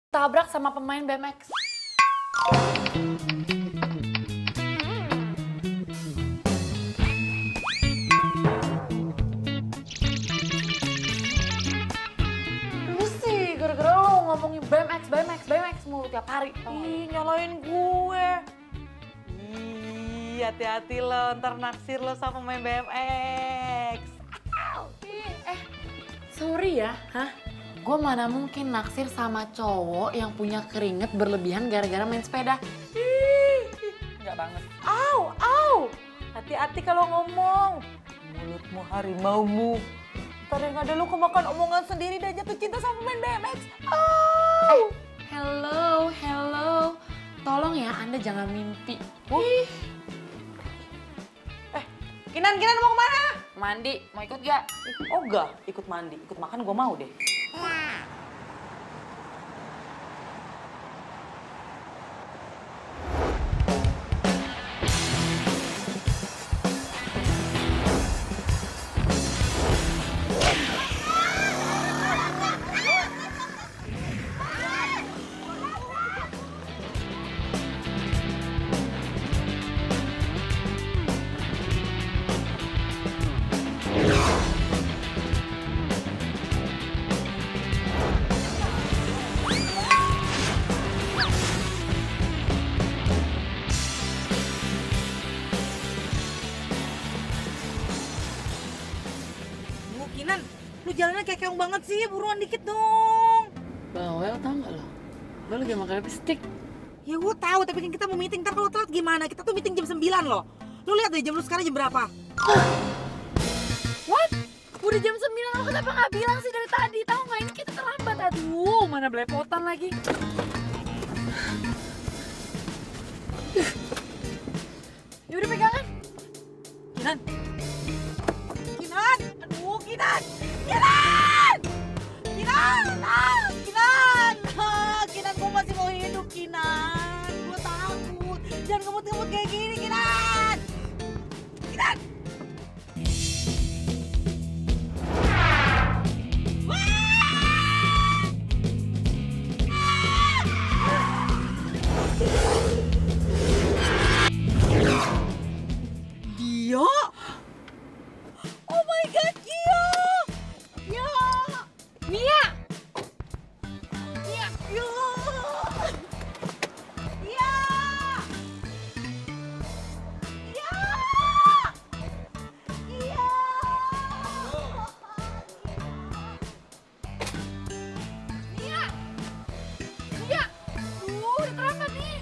tabrak sama pemain BMX. Lu sih gara-gara lo ngomongin BMX mulu tiap hari. Ih, nyalain gue. Ih, hati-hati lo, ntar naksir lo sama main BMX. Sorry ya, gue mana mungkin naksir sama cowok yang punya keringet berlebihan gara-gara main sepeda. Enggak banget. Au. Hati-hati kalau ngomong. Mulutmu harimaumu. Ntar yang ada lu kemakan omongan sendiri dan jatuh cinta sama main BMX. Au. Hello. Tolong ya, Anda jangan mimpi. Kinan mau kemana? Mandi, mau ikut gak? Oh enggak, ikut mandi, ikut makan gue mau deh. Kinan, lu jalannya kayak keong banget sih, buruan dikit dong. Bawel tau gak lo? Lo lagi makan lipstick. Ya gue tahu, tapi kan kita mau meeting, ntar kalau telat gimana? Kita tuh meeting jam 9 loh. Lu lihat deh jam lu sekarang jam berapa? What? Udah jam 9, lo kenapa gak bilang sih dari tadi? Tahu gak ini kita terlambat, aduh mana belepotan lagi. Yaudah pegangan. Kinan, Kinan, gue masih mau hidup, Kinan. Gue takut. Jangan ngebut-ngebut kayak gini, Kinan. Gio? Oh my God, Gio! Ya! Mia! Gio! Ya! Ya! Ya! Mia! Udah terlambat nih.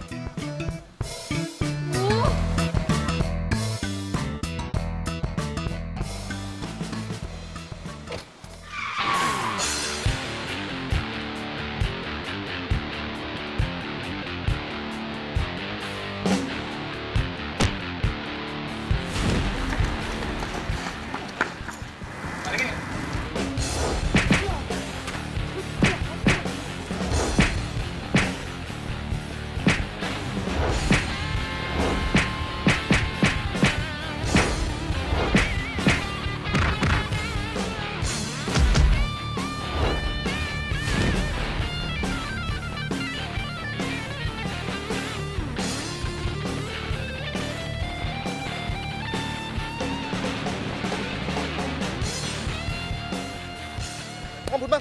Ampun bang,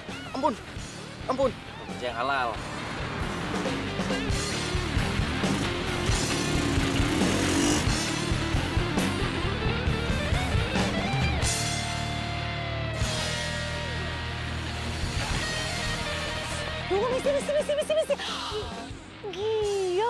ampun. Kerja yang halal. Tunggu, misi. Gio!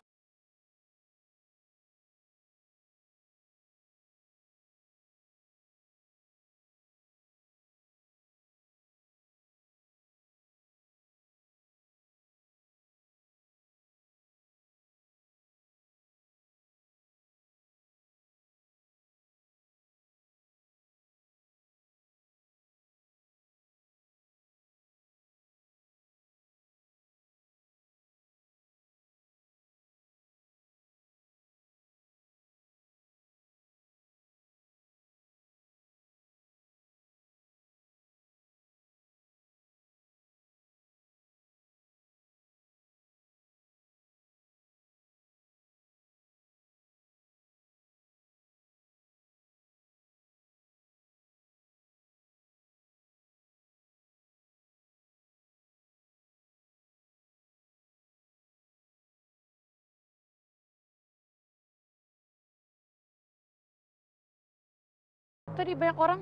tadi banyak orang.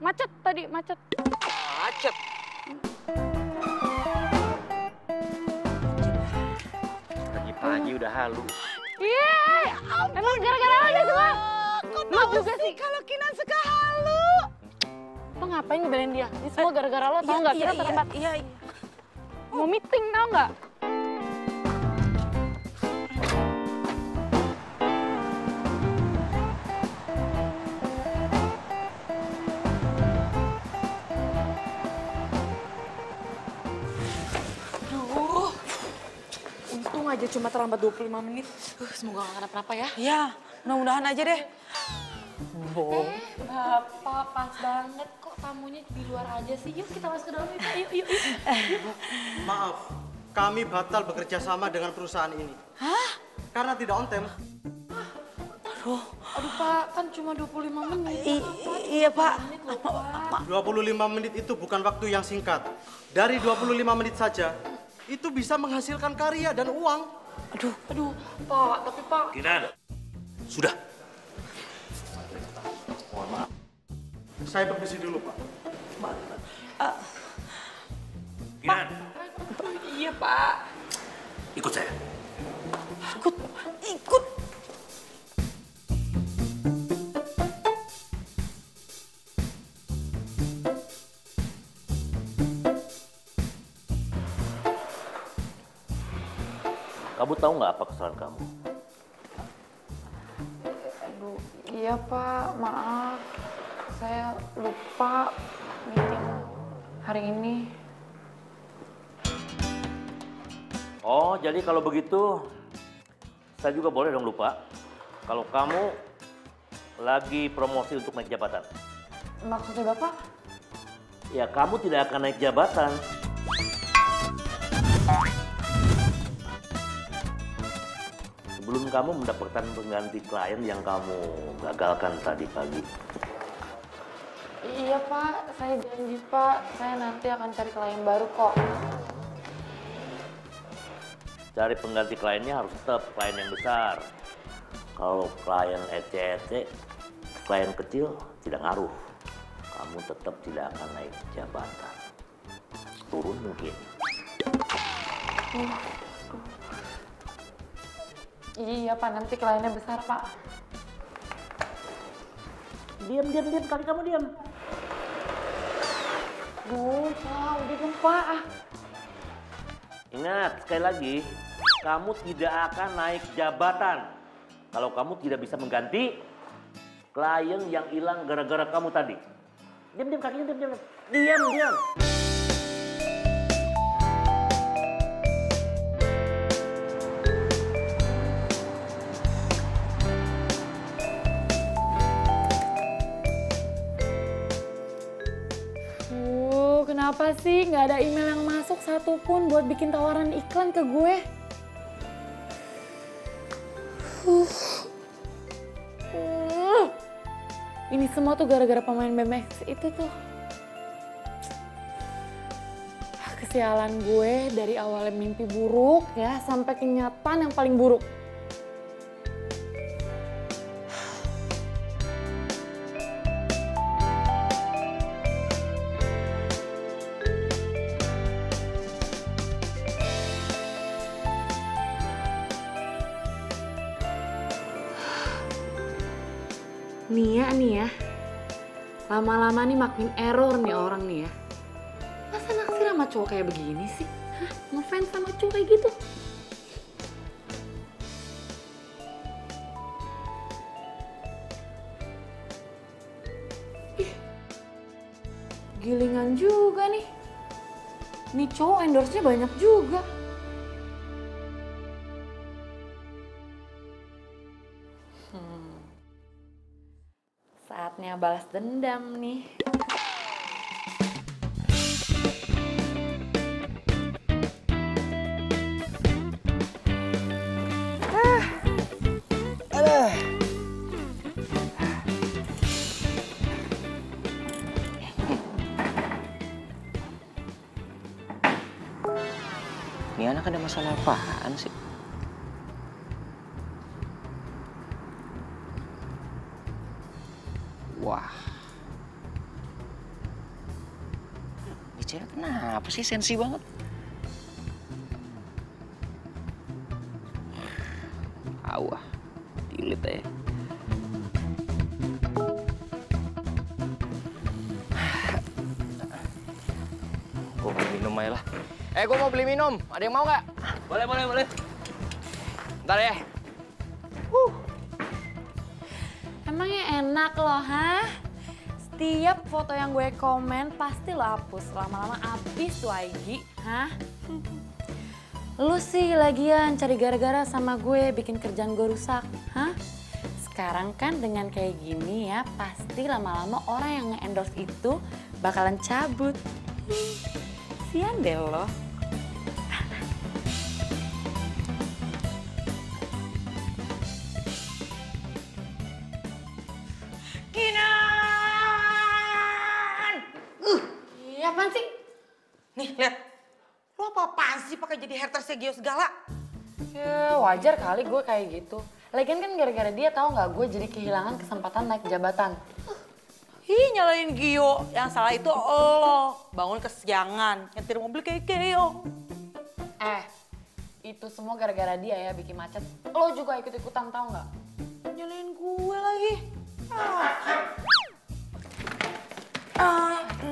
Macet tadi, macet. Macet. Pagi-pagi udah halu. Iya, emang gara-gara lo deh semua. Lo juga sih. Kalau Kinan suka halu. Lo ngapain ngebelain dia? Ini semua gara-gara lo, tau nggak? Kita terlambat. Iya. Mau meeting, tau nggak? Untung aja cuma terlambat 25 menit. Semoga gak kenapa-napa ya. Ya, mudah-mudahan aja deh. Bapak pas banget kok tamunya di luar aja sih. Yuk kita masuk ke dalam yuk. Yuk. Maaf, kami batal bekerja sama dengan perusahaan ini. Hah? Karena tidak on time. Aduh Pak, kan cuma 25 menit. Iya Pak. 25 menit itu bukan waktu yang singkat. Dari 25 menit saja, itu bisa menghasilkan karya dan uang. Aduh Pak, tapi Pak. Kinan, sudah. Mohon maaf. Saya permisi dulu, Pak. Kinan, Iya Pak. ikut saya. Ikut. Kamu tahu nggak apa kesalahan kamu? Aduh, iya Pak, maaf. Saya lupa meeting hari ini. Oh, jadi kalau begitu, saya juga boleh dong lupa. Kalau kamu lagi promosi untuk naik jabatan. Maksudnya Bapak? Ya, kamu tidak akan naik jabatan. Sebelum kamu mendapatkan pengganti klien yang kamu gagalkan tadi pagi. Iya Pak, saya janji Pak, saya nanti akan cari klien baru kok. Cari pengganti kliennya harus tetap klien yang besar. Kalau klien ece-ece, klien kecil tidak ngaruh. Kamu tetap tidak akan naik jabatan. Turun mungkin. Iya Pak, nanti kliennya besar Pak. Diam, kaki kamu diam. Duh Pak, udah dong Pak. Ingat, sekali lagi, kamu tidak akan naik jabatan. Kalau kamu tidak bisa mengganti klien yang hilang gara-gara kamu tadi. Diam, kakinya diam. Diam. Kenapa sih nggak ada email yang masuk satupun buat bikin tawaran iklan ke gue? Ini semua tuh gara-gara pemain BMX itu tuh. Kesialan gue dari awalnya mimpi buruk ya sampai kenyataan yang paling buruk. Nih ya, lama-lama nih makin error nih orang nih ya. Masa naksir sama cowok kayak begini sih? Hah? Ngefans sama cowok kayak gitu? Ih, gilingan juga nih. Nih cowok endorse-nya banyak juga. Saatnya balas dendam nih. Ini anak ada masalah apaan sih? Wah. cewek kenapa sih sensi banget? Awah, delete aja. Gue mau minum aja lah. Gue mau beli minum. Ada yang mau nggak? Boleh. Ntar ya. Emangnya enak loh, hah? Setiap foto yang gue komen pasti lo hapus. Lama-lama habis tuh IG, hah? Lu sih lagian cari gara-gara sama gue bikin kerjaan gue rusak, hah? Sekarang kan dengan kayak gini ya, pasti lama-lama orang yang nge-endorse itu bakalan cabut. Sian deh lo. Iya, apaan sih? Nih, lihat. Lo apa-apaan sih pakai jadi hatersnya Gio segala? Ya wajar kali gue kayak gitu. Lagian kan gara-gara dia tahu nggak gue jadi kehilangan kesempatan naik jabatan. Ih, nyalain Gio. Yang salah itu lo. Bangun kesiangan, nyetir mobil kayak Gio. Itu semua gara-gara dia ya bikin macet. Lo juga ikut-ikutan tahu nggak? Nyalain gue lagi.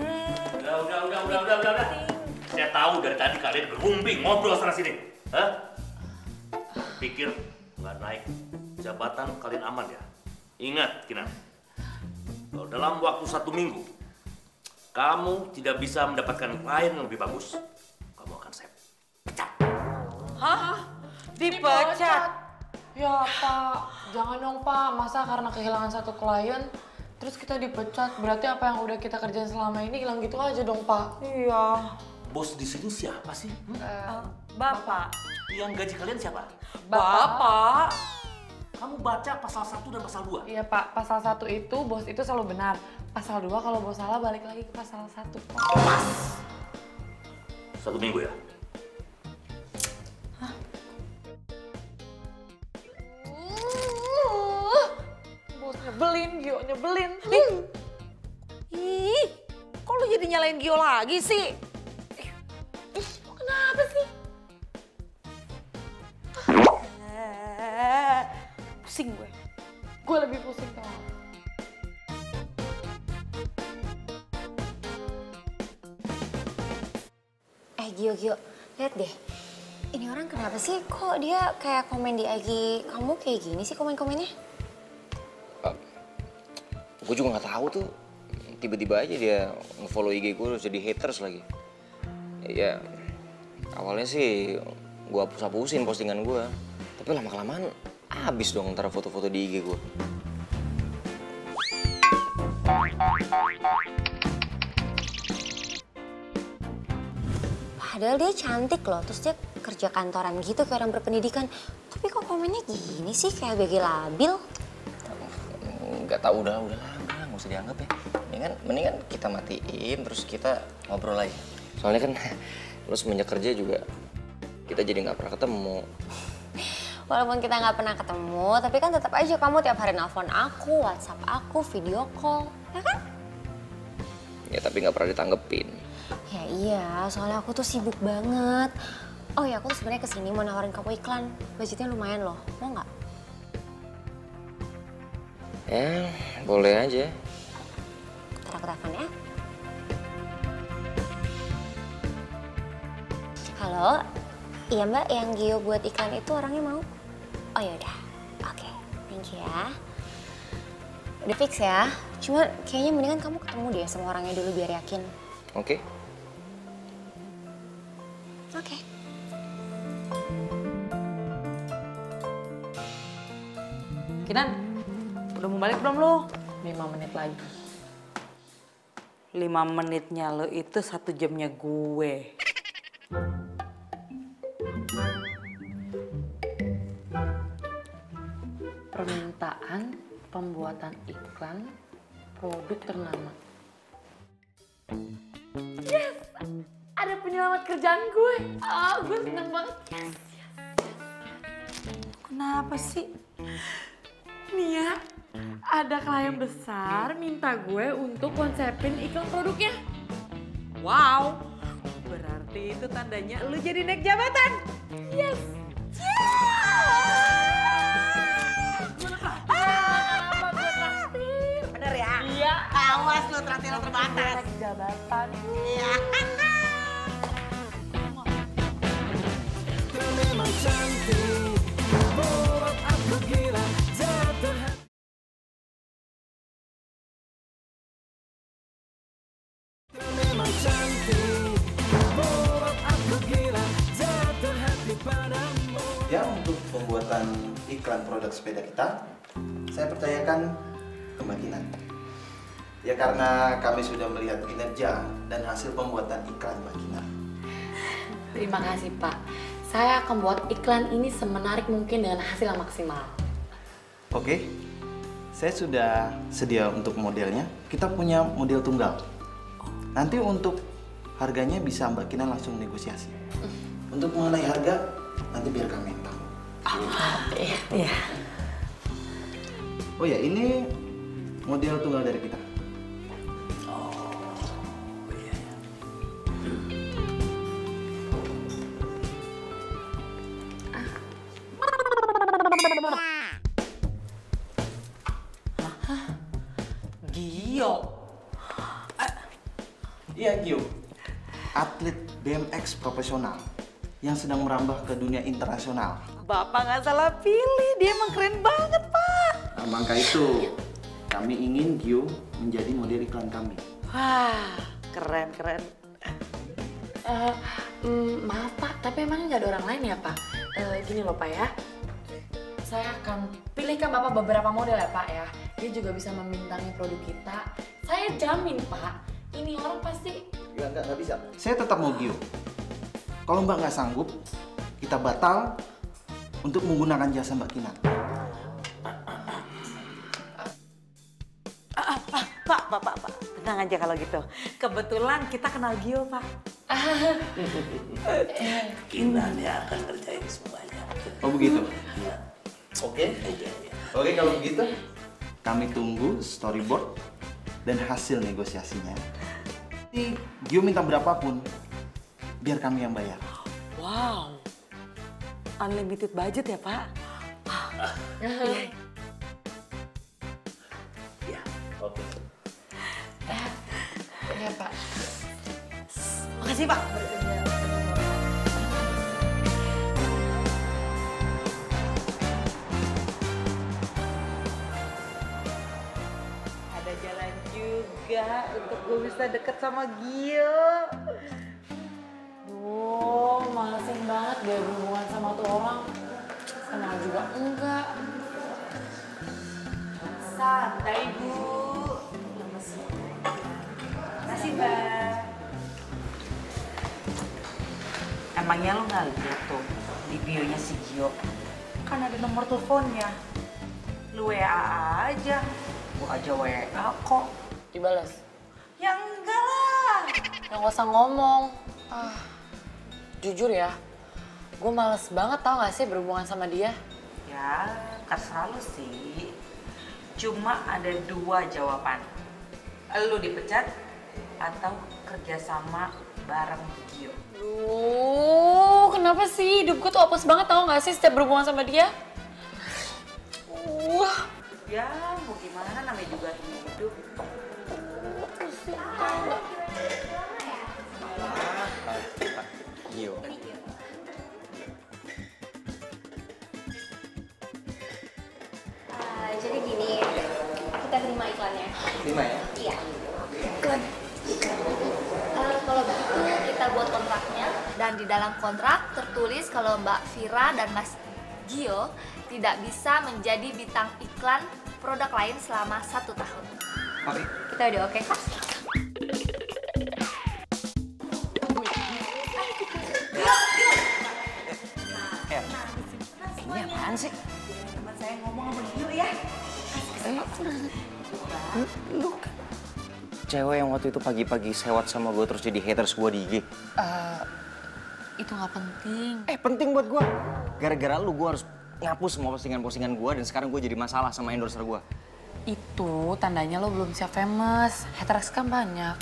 Udah. Saya tahu dari tadi kalian berunding ngobrol sana sini. Hah? Pikir nggak naik jabatan kalian aman ya? Ingat, Kinan. Kalau dalam waktu 1 minggu, kamu tidak bisa mendapatkan klien yang lebih bagus, kamu akan saya pecat. Hah? Dipecat? Ya Pak, jangan dong Pak. Masa karena kehilangan satu klien, terus kita dipecat? Berarti apa yang udah kita kerjain selama ini hilang gitu aja dong Pak. Iya. Bos di sini siapa sih? Bapak. Yang gaji kalian siapa? Bapak. Kamu baca pasal 1 dan pasal 2. Iya Pak, pasal 1 itu bos itu selalu benar. Pasal 2 kalau bos salah balik lagi ke pasal 1 Pak. Pas. 1 minggu ya? Bos nyebelin, Gio nyebelin. Ih, kok lu jadi nyalain Gio lagi sih? Kenapa sih? Pusing gue. Gue lebih pusing tau. Gio, lihat deh. Ini orang kenapa sih kok dia kayak komen di IG kamu kayak gini sih komen-komennya? Gue juga nggak tahu tuh. Tiba-tiba aja dia nge-follow IG gue terus jadi haters lagi. Ya, awalnya sih gue hapus-hapusin postingan gue. Tapi lama-kelamaan habis dong antara foto-foto di IG gue. Padahal dia cantik loh, terus dia kerja kantoran gitu kayak orang berpendidikan. Tapi kok komennya gini sih, kayak BG labil? Nggak tahu, udah nggak usah dianggap ya. Mendingan kita matiin terus kita ngobrol lagi. Soalnya kan lo semenjak kerja juga kita jadi nggak pernah ketemu. Walaupun kita nggak pernah ketemu, tapi kan tetap aja kamu tiap hari nelfon aku, WhatsApp aku, video call, ya kan? Ya tapi nggak pernah ditanggepin. Ya iya, soalnya aku tuh sibuk banget. Oh ya, aku tuh sebenarnya kesini mau nawarin kamu iklan. Budgetnya lumayan loh, mau nggak? Ya, boleh aja. Ntar aku telepon ya. Halo, iya Mbak, yang Gio buat iklan itu orangnya mau? Oh yaudah, oke, thank you ya. Udah fix ya, cuma kayaknya mendingan kamu ketemu deh sama orangnya dulu biar yakin. Oke. Oke. Kinan, udah mau balik belum lo? 5 menit lagi. 5 menitnya lo itu 1 jamnya gue. Permintaan pembuatan iklan produk ternama. Yes! Ada penyelamat kerjaan gue. Gue seneng banget. Yes. Kenapa sih? Nih ya, ada klien besar minta gue untuk konsepin iklan produknya. Wow, Berarti itu tandanya lu jadi naik jabatan. Yes. Bener ya? Iya. Awas lu traktir terbatas. Naik jabatan. Iya. Ya, untuk pembuatan iklan produk sepeda kita, saya percayakan ke Mbak Kinan. Ya karena kami sudah melihat kinerja dan hasil pembuatan iklan Mbak Kinan. Terima kasih Pak. Saya akan buat iklan ini semenarik mungkin dengan hasil yang maksimal. Oke, saya sudah sedia untuk modelnya. Kita punya model tunggal. Nanti untuk harganya bisa Mbak Kinan langsung negosiasi. Untuk mengenai harga, nanti biar kami yang tahu. Iya. Oh ya, ini model tunggal dari kita. Gio. Iya, Gio. Atlet BMX profesional yang sedang merambah ke dunia internasional. Bapak nggak salah pilih, dia emang keren banget, Pak. Nah, maka itu kami ingin Gio menjadi model iklan kami. Wah, keren. Maaf Pak, tapi emangnya nggak ada orang lain ya Pak? Gini loh Pak ya, saya akan pilihkan Bapak beberapa model ya Pak ya. Dia juga bisa membintangi produk kita. Saya jamin Pak, ini orang pasti... Nggak bisa. Saya tetap mau Gio. Kalau Mbak nggak sanggup, kita batal untuk menggunakan jasa Mbak Kinan. Pak. Tenang aja kalau gitu. Kebetulan kita kenal Gio, Pak. Kinan yang akan kerjain semuanya. Oh begitu? Iya. Oke. Oke, kalau begitu kami tunggu storyboard dan hasil negosiasinya. Nanti Gio minta berapapun, biar kami yang bayar. Wow. Unlimited budget ya, Pak? Ya, oke. Iya Pak. Makasih, Pak. Ada jalan juga untuk gue bisa deket sama Gio. Duh, malesin banget dia berhubungan sama tuh orang. Kenal juga enggak. Santai, Bu. Makasih, Mbak. Emangnya lo nggak lihat tuh di bio-nya si Gio? Kan ada nomor teleponnya. Lu WA aja. Gua aja WA kok. Dibales. Ya enggak lah. Yang gak usah ngomong. Jujur ya, gue males banget tau gak sih berhubungan sama dia. Ya, terserah lu sih. Cuma ada dua jawaban. Lu dipecat atau kerjasama bareng Gio. Duh, kenapa sih hidup gue tuh apes banget tau gak sih setiap berhubungan sama dia? Ya, mau gimana namanya juga hidup. Gio. Jadi gini, kita terima iklannya. Terima ya? Iya. Good. Kalau begitu kita buat kontraknya dan di dalam kontrak tertulis kalau Mbak Vira dan Mas Gio tidak bisa menjadi bintang iklan produk lain selama 1 tahun. Oke. Kita udah oke kan? Ini apaan sih? Teman saya ngomong sama Gio ya. Lu kan cewek yang waktu itu pagi-pagi sewot sama gue terus jadi haters gue di IG. Itu gak penting. Penting buat gue. Gara-gara lu gue harus ngapus semua postingan-postingan gue dan sekarang gue jadi masalah sama endorser gue. Itu tandanya lo belum siap famous. Haters kan banyak.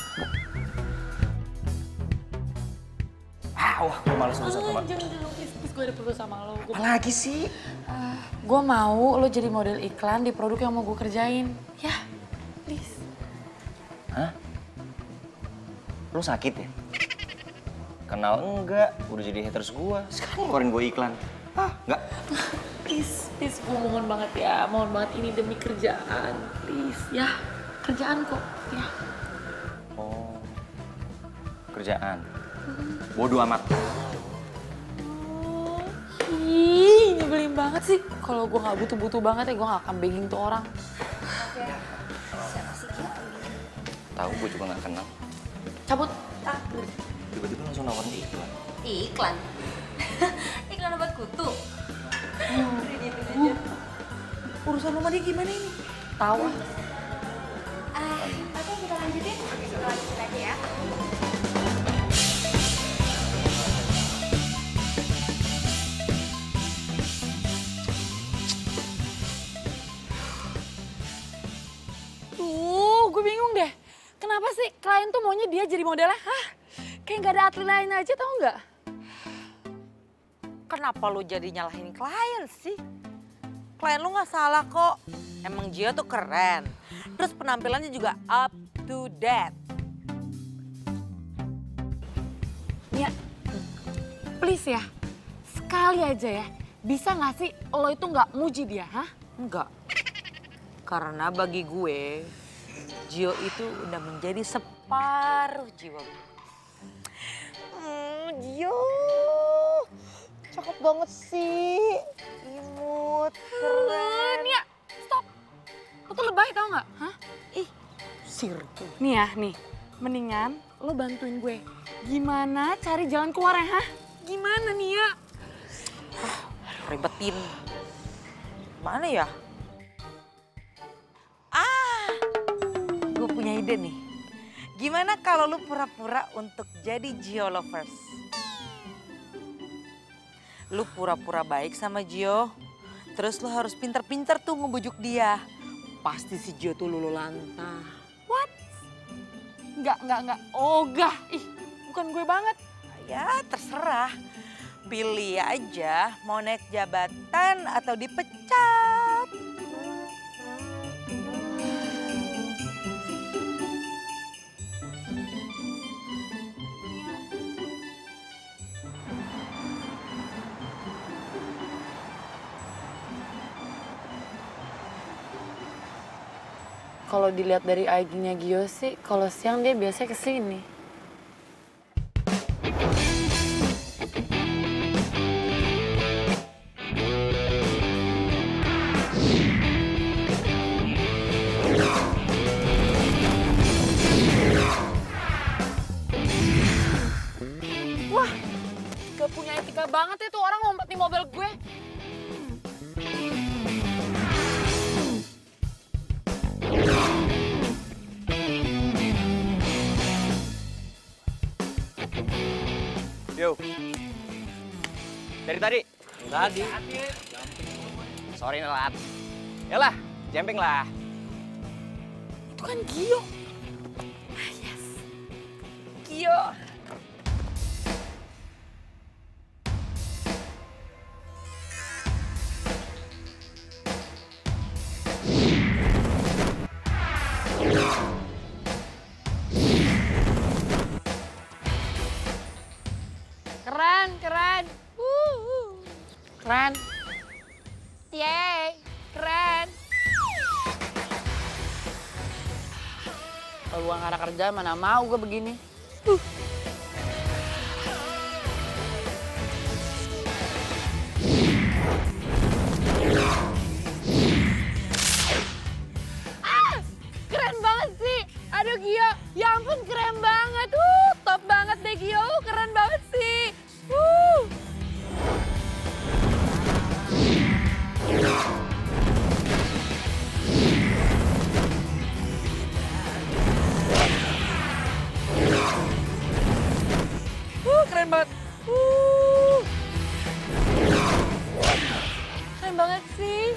Wah, gue males urusan sama. Jangan, please, gue ada perlu sama lo. Apa lagi sih? Gue mau lo jadi model iklan di produk yang mau gue kerjain. Ya, please. Hah? Lo sakit ya? Kenal enggak, udah jadi haters gue. Sekarang ngeluarin gue iklan. Enggak. Please, gue mohon banget ya. Mohon banget ini demi kerjaan. Please, ya. Kerjaan kok, ya. Oh, kerjaan. Bodoh amat. Ih, nyebelin banget sih. Kalau gue nggak butuh-butuh banget ya, gue nggak akan begging tuh orang. Tahu gue juga nggak kenal. Cabut. Tiba-tiba langsung nawarin iklan. Iklan? Iklan obat kutu? Urusan sama dia gimana ini? Tahu. Oke, kita lanjutin. Kita lanjutin lagi ya. Gue bingung deh. Kenapa sih klien tuh maunya dia jadi modelnya? Hah? Kayak nggak ada atlet lain aja, tau nggak? Kenapa lu jadi nyalahin klien sih? Klien lu nggak salah kok. Emang Gio tuh keren. Terus penampilannya juga up to date. Nia, please ya. Sekali aja ya. Bisa nggak sih lo itu nggak muji dia, hah? Enggak. Karena bagi gue, Gio itu udah menjadi separuh jiwa gue. Gio, cakep banget sih. Imut, keren. Nia, stop. Lo tuh lebay tau nggak? Hah? Ih, sirku. Nih ya, nih. Mendingan lo bantuin gue. Gimana cari jalan keluarnya, hah? Gimana Nia? Ribetin. Mana ya? Gue punya ide nih. Gimana kalau lu pura-pura untuk jadi Gio lovers? Lu pura-pura baik sama Gio, terus lu harus pinter-pinter tuh ngebujuk dia. Pasti si Gio tuh lulu lantah. What? Enggak. Ogah. Ih, bukan gue banget. Ya terserah. Pilih aja mau naik jabatan atau dipecat. Kalau dilihat dari IG-nya Gio sih, kalau siang dia biasanya kesini. Wah, gak punya etika banget ya tuh orang ngumpet di mobil gue. Yo. Dari tadi? Tadi. Sorry nelat. Yalah, jemping lah. Itu kan Gio. Yes. Gio. Keren. Keren. Yeay, keren. Kalau gua nggak ada kerjaan mana mau gue begini. Keren banget sih. Aduh Gio, ya ampun keren banget. Top banget deh Gio, keren banget sih. Keren banget. Keren banget sih.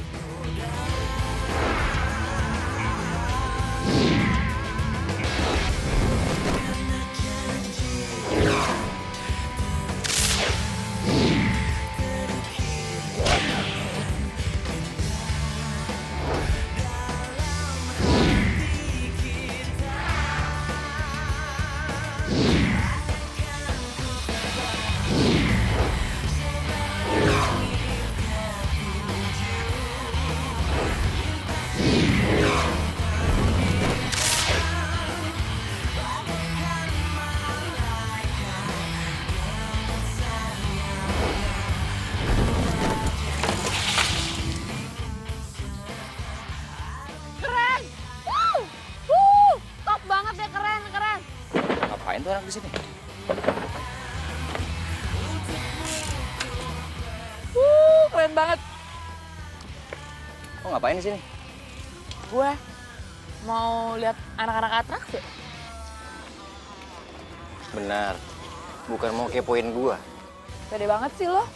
Ngapain tuh anak di sini? Keren banget. Lo ngapain di sini? Gue mau lihat anak-anak atraksi. Benar. Bukan mau kepoin gua. Pede banget sih lo.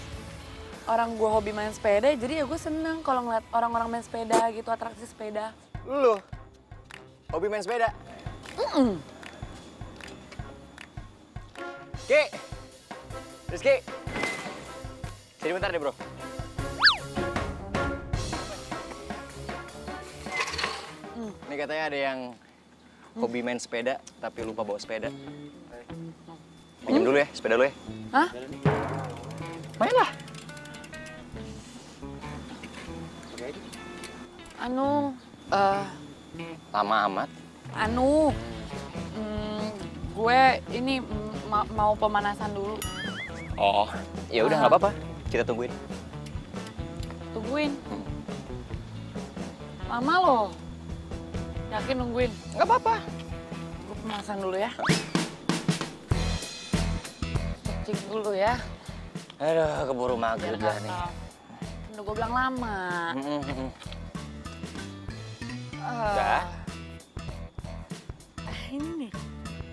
Orang gue hobi main sepeda, jadi ya gue seneng kalau ngeliat orang-orang main sepeda gitu, atraksi sepeda. Lu hobi main sepeda? Ki, Rizky, sini bentar deh bro. Ini katanya ada yang hobi main sepeda tapi lupa bawa sepeda. Pinjam dulu ya sepeda lu ya. Hah? Main lah. Lama amat. Gue ini mau pemanasan dulu. Oh, ya udah nggak apa-apa. Kita tungguin. Tungguin. Lama loh. Yakin nungguin? Nggak apa-apa. Gue pemanasan dulu ya. Cek dulu ya. Aduh, keburu maghrib lah nih. Udah gue bilang lama. Udah. Ini nih,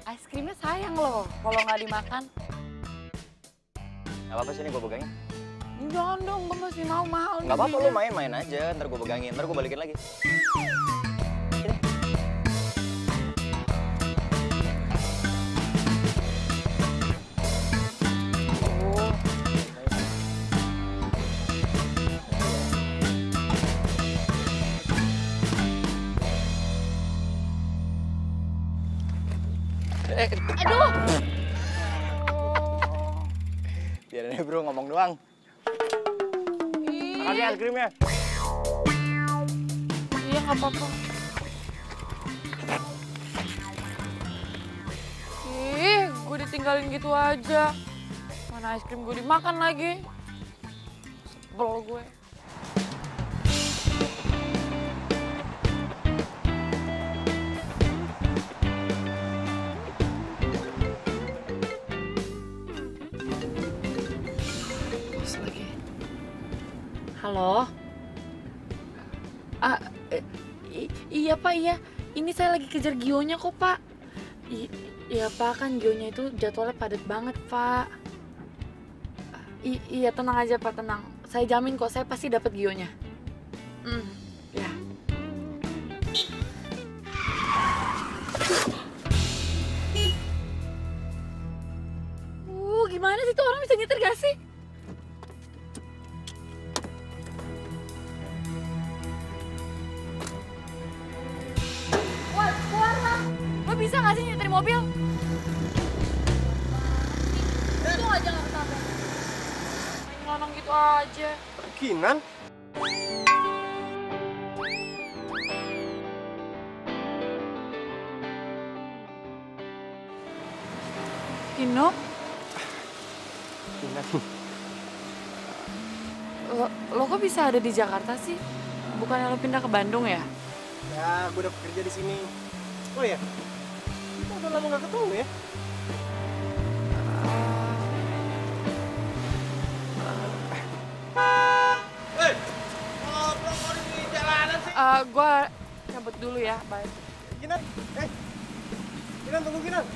es krimnya sayang loh kalau nggak dimakan. Nggak apa-apa sih, ini gue pegangin. Jangan dong, gue masih mau mahal. Nggak apa-apa, lu main-main aja. Ntar gue pegangin, ntar gue balikin lagi. Sini. Aduh! Biarin aja bro, ngomong doang. Makasih es krimnya. Iya, nggak apa-apa. Ih, gue ditinggalin gitu aja. Mana es krim gue dimakan lagi. Sebel gue. Halo? Iya Pak, iya. Ini saya lagi kejar Gionya kok Pak. Iya Pak, kan Gionya itu jadwalnya padat banget Pak. Iya tenang aja Pak, tenang. Saya jamin kok, saya pasti dapat Gionya. Ya. Gimana sih tuh orang bisa nyetir gak sih? Lo bisa gak sih nyetir mobil? Itu aja gak ketabrak. Ngelonong gitu aja. Kinan? Kino? Kinan. Lo kok bisa ada di Jakarta sih? Bukannya lo pindah ke Bandung ya? Ya, gue udah bekerja di sini. Oh ya, kita udah lama gak ketemu ya? Gue cabut dulu ya, bye. Kinan, Kinan tunggu Kinan.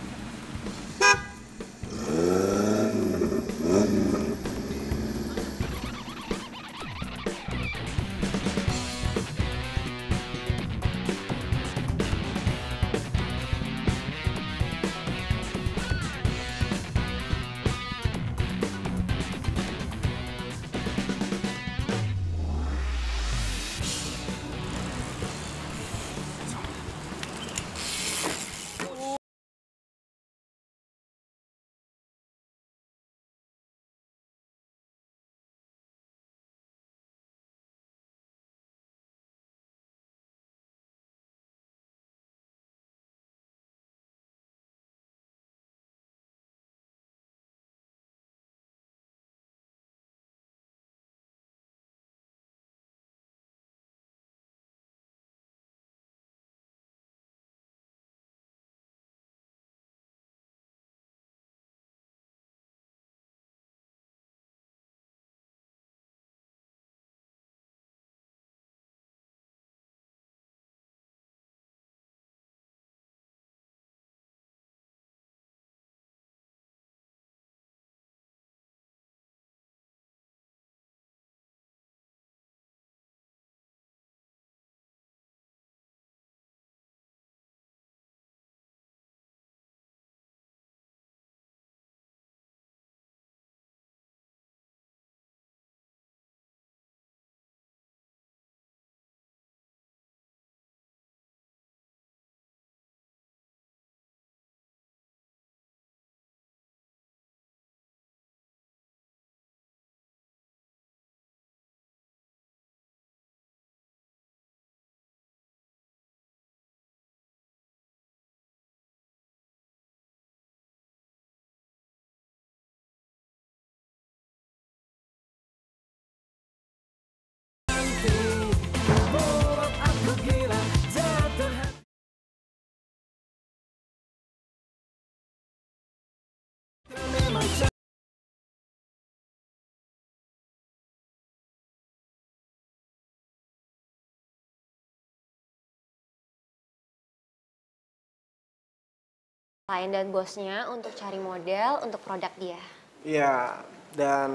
Klien dan bosnya untuk cari model untuk produk dia. Iya, dan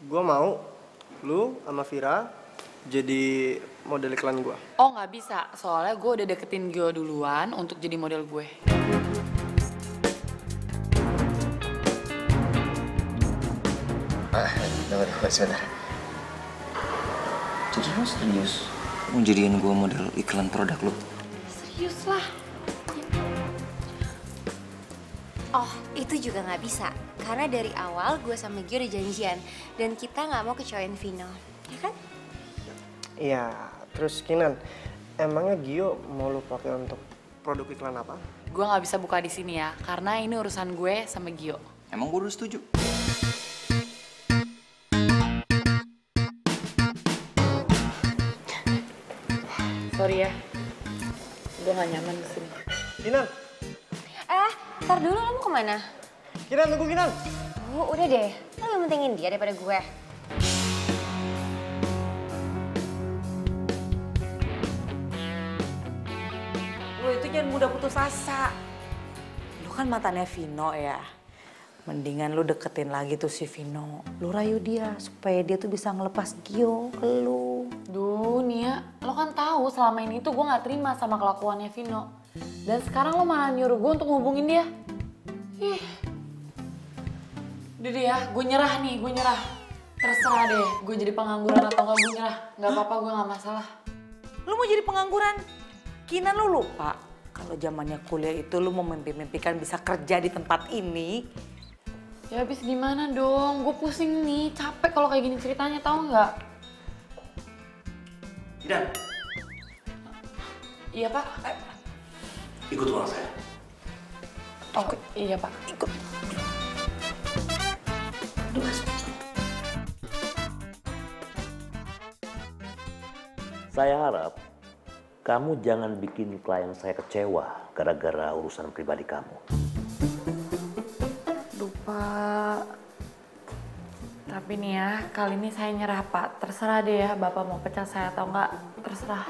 gue mau lu sama Vira jadi model iklan gue. Oh nggak bisa, soalnya gue udah deketin Gio duluan untuk jadi model gue. Tunggu sebentar. Jadi lu serius mau jadiin gue model iklan produk lu? Serius lah. Oh, itu juga nggak bisa. Karena dari awal gue sama Gio udah janjian. Dan kita nggak mau kecewain Vino. Ya kan? Iya, terus Kinan, emangnya Gio mau lu pakai untuk produk iklan apa? Gue nggak bisa buka di sini ya, karena ini urusan gue sama Gio. Emang gue udah setuju. Sorry ya, gue nggak nyaman di sini. Kinan, Ntar dulu lo mau kemana? Kinan tunggu Kinan. Udah deh, lo lebih pentingin dia daripada gue. Lo itu jangan mudah putus asa. Lo kan mantannya Vino ya. Mendingan lo deketin lagi tuh si Vino. Lo rayu dia supaya dia tuh bisa ngelepas Gio ke lo. Duh Nia, lo kan tahu selama ini tuh gue gak terima sama kelakuannya Vino. Dan sekarang lo malah nyuruh gue untuk ngubungin dia. Ih. Udah deh ya, gue nyerah nih, gue nyerah. Terserah deh, gue jadi pengangguran atau enggak, gue nyerah. Gak apa-apa, gue gak masalah. Lo mau jadi pengangguran? Kinan lo lupa kalau zamannya kuliah itu lo mau mimpi-mimpikan bisa kerja di tempat ini. Ya habis gimana dong, gue pusing nih, capek kalau kayak gini ceritanya, tau nggak? Tidak. Iya Pak. Ikut ruang saya. Oh iya Pak, ikut. Saya harap kamu jangan bikin klien saya kecewa gara-gara urusan pribadi kamu. Lupa. Tapi nih ya, kali ini saya nyerah Pak. Terserah deh ya, Bapak mau pecat saya atau enggak, terserah.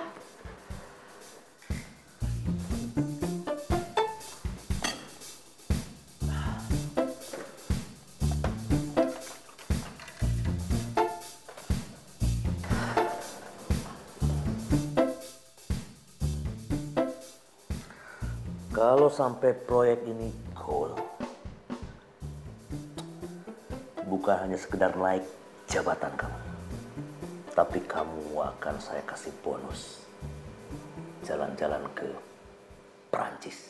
Kalau sampai proyek ini goal, bukan hanya sekedar naik jabatan kamu, tapi kamu akan saya kasih bonus jalan-jalan ke Perancis.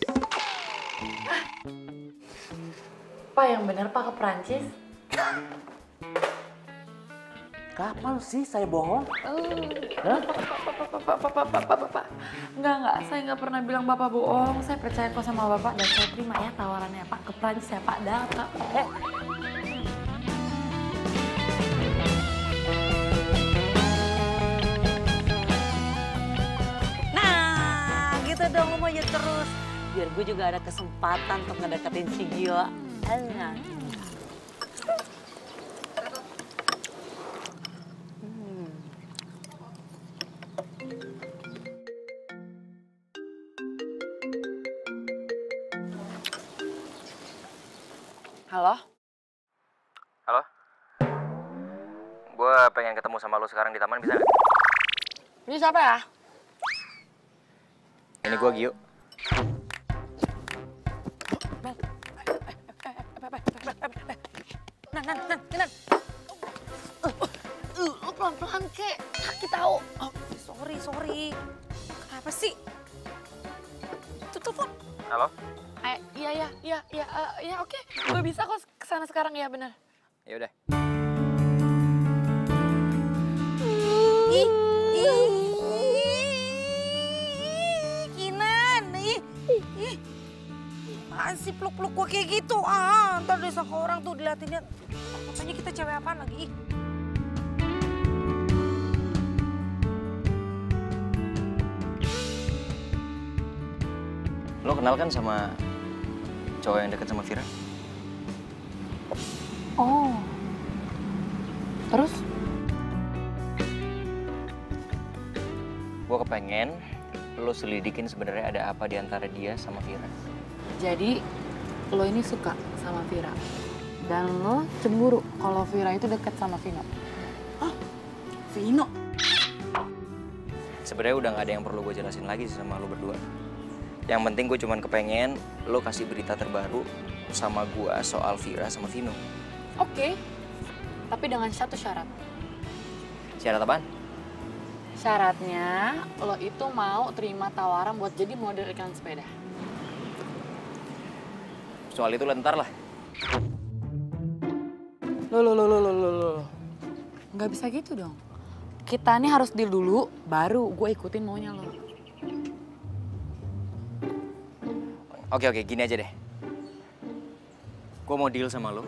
Pak yang bener Pak ke Perancis? Kapan sih saya bohong? Bapak. Enggak, saya nggak pernah bilang Bapak bohong. Saya percaya kok sama Bapak dan saya terima ya tawarannya Pak ke Perancis ya Pak. Dah Pak. Nah, gitu dong lo maju terus. Biar gue juga ada kesempatan untuk ngedeketin si Gio. Enak. Halo? Halo? Gue pengen ketemu sama lo sekarang di taman, bisa nggak? Ini siapa ya? Ini gue Gio. Nan. Lo pelan-pelan kek, sakit tau. Oh, sorry. Kenapa sih? Tuh telepon. Halo? Iya oke. Gue bisa kok kesana sekarang ya bener. Ya udah. Kinan, apaan sih peluk-peluk gue kayak gitu? Ntar disangka orang tuh diliatin. Makanya kita cewek apaan lagi? Lo kenal kan sama cowok yang deket sama Vira? Oh. Terus? Gue kepengen lo selidikin sebenarnya ada apa di antara dia sama Vira. Jadi lo ini suka sama Vira. Dan lo cemburu kalau Vira itu deket sama Vino. Vino. Sebenarnya udah nggak ada yang perlu gue jelasin lagi sih sama lo berdua. Yang penting gue cuman kepengen lo kasih berita terbaru sama gue soal Vira sama Vino. Oke, tapi dengan satu syarat. Syarat apaan? Syaratnya lo itu mau terima tawaran buat jadi model iklan sepeda. Soal itu lentar lah. Loh. Nggak bisa gitu dong. Kita nih harus deal dulu, baru gue ikutin maunya lo. Oke, gini aja deh. Gue mau deal sama lo,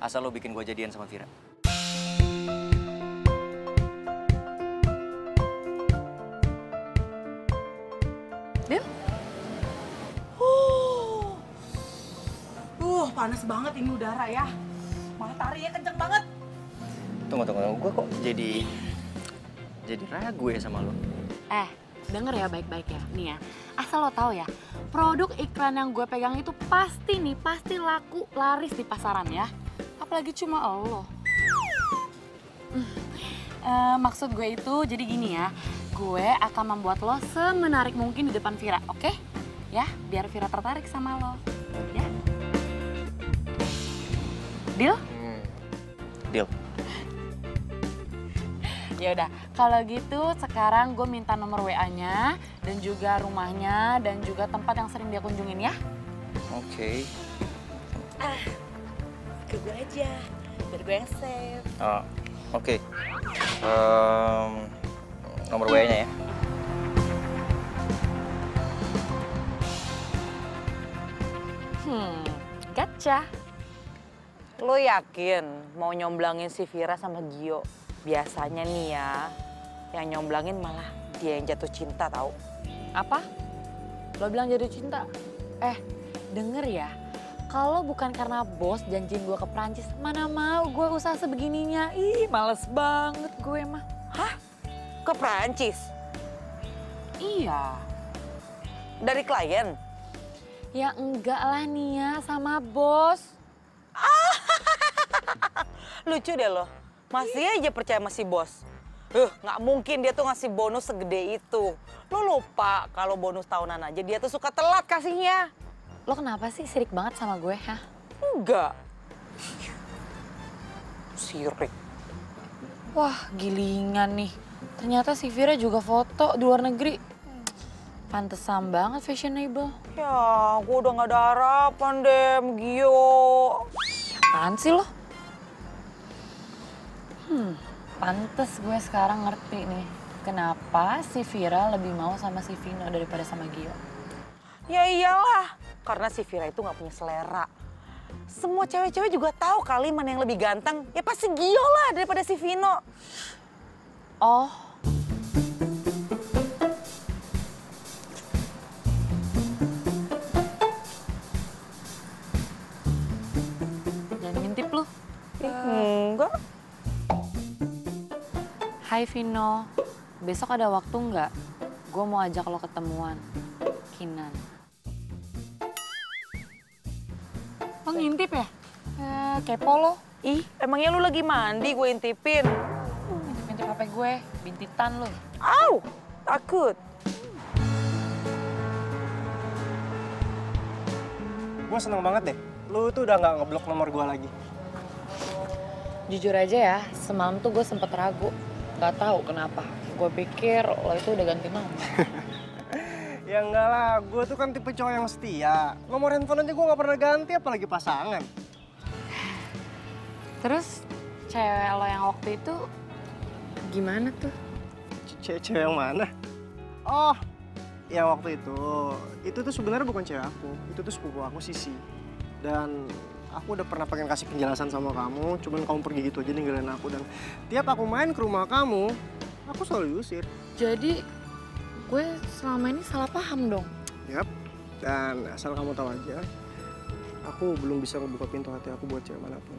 asal lo bikin gue jadian sama Vira. Deal? Panas banget ini udara ya. Mataharinya kenceng banget. Tunggu. Gue kok jadi ragu ya sama lo. Denger ya baik-baik ya. Nih ya, asal lo tahu ya, produk iklan yang gue pegang itu pasti laku laris di pasaran ya. Apalagi cuma lo. Maksud gue itu jadi gini ya, gue akan membuat lo semenarik mungkin di depan Vira, oke? Ya, biar Vira tertarik sama lo. Ya? Deal? Deal. Ya udah, kalau gitu sekarang gue minta nomor WA-nya dan juga rumahnya dan juga tempat yang sering dia kunjungin ya. Oke. Ke gue aja, biar gue yang save. Oke. Nomor WA-nya ya. Gotcha. Lo yakin mau nyomblangin si Vira sama Gio? Biasanya nih ya, yang nyomblangin malah dia yang jatuh cinta tahu. Apa? Lo bilang jatuh cinta? Denger ya, kalau bukan karena bos janjiin gue ke Prancis, mana mau gue usaha sebegininya. Ih, males banget gue mah. Hah? Ke Prancis? Iya. Dari klien? Ya enggak lah Nia, sama bos. Lucu deh lo, masih aja percaya sama si bos. Nggak mungkin dia tuh ngasih bonus segede itu. Lo lupa kalau bonus tahunan aja dia tuh suka telat kasihnya. Lo kenapa sih sirik banget sama gue, hah? Enggak. Sirik. Wah, gilingan nih. Ternyata si Vira juga foto di luar negeri. Pantesan banget fashionable. Ya, gue udah nggak ada harapan deh, Gio. Apaan sih lo? Pantes gue sekarang ngerti nih. Kenapa si Vira lebih mau sama si Vino daripada sama Gio. Ya iyalah, karena si Vira itu nggak punya selera. Semua cewek-cewek juga tahu kali mana yang lebih ganteng. Ya pasti Gio lah daripada si Vino. Oh. Jangan ngintip lu. Enggak. Hai Vino, besok ada waktu nggak? Gue mau ajak lo ketemuan. Kinan. Lo ngintip ya? Kepo lo. Ih, emangnya lu lagi mandi gue intipin? Ngintip HP gue, bintitan lo. Au, takut. Gue seneng banget deh. Lu tuh udah nggak ngeblok nomor gue lagi. Jujur aja ya, semalam tuh gue sempet ragu. Gak tahu kenapa. Gue pikir lo itu udah ganti nomor. Ya enggak lah, gue tuh kan tipe cowok yang setia. Nomor handphone aja gue nggak pernah ganti, apalagi pasangan. Terus cewek lo yang waktu itu gimana tuh? Cewek yang mana? Oh, yang waktu itu tuh sebenarnya bukan cewek aku. Itu tuh sepupu aku, Sisi. Dan aku udah pernah pengen kasih penjelasan sama kamu, cuman kamu pergi gitu aja ninggalin aku. Dan tiap aku main ke rumah kamu, aku selalu diusir. Jadi gue selama ini salah paham dong? Yap, dan asal kamu tahu aja, aku belum bisa ngebuka pintu hati aku buat cewek manapun.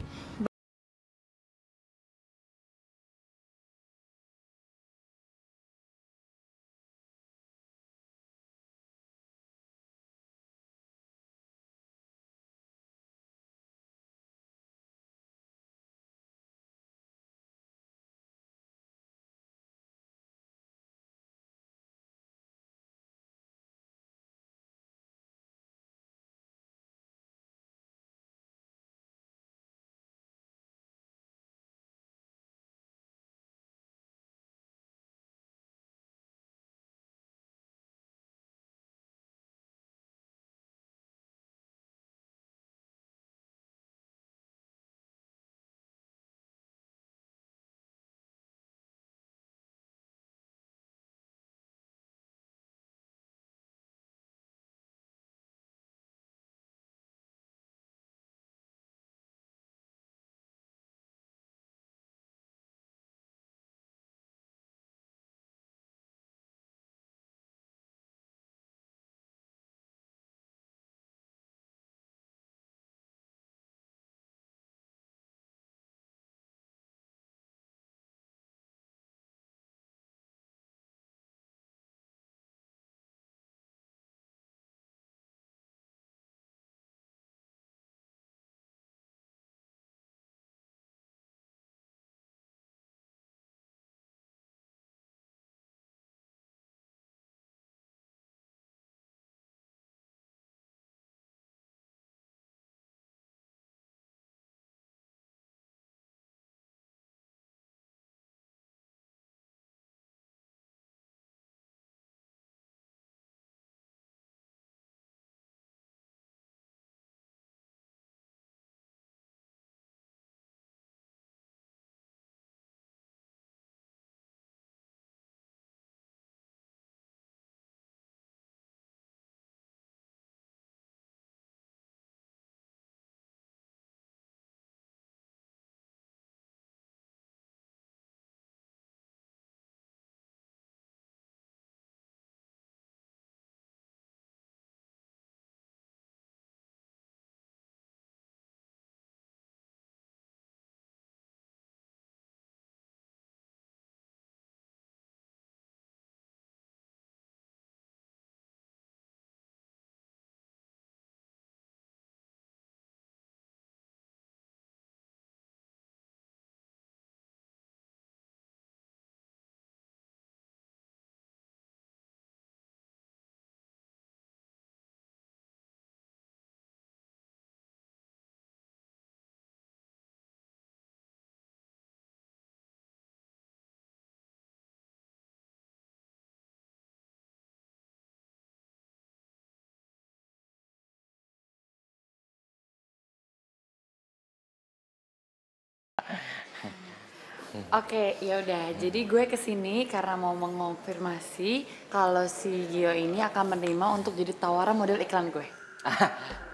Oke, ya udah. Jadi gue kesini karena mau mengonfirmasi kalau si Gio ini akan menerima untuk jadi tawaran model iklan gue.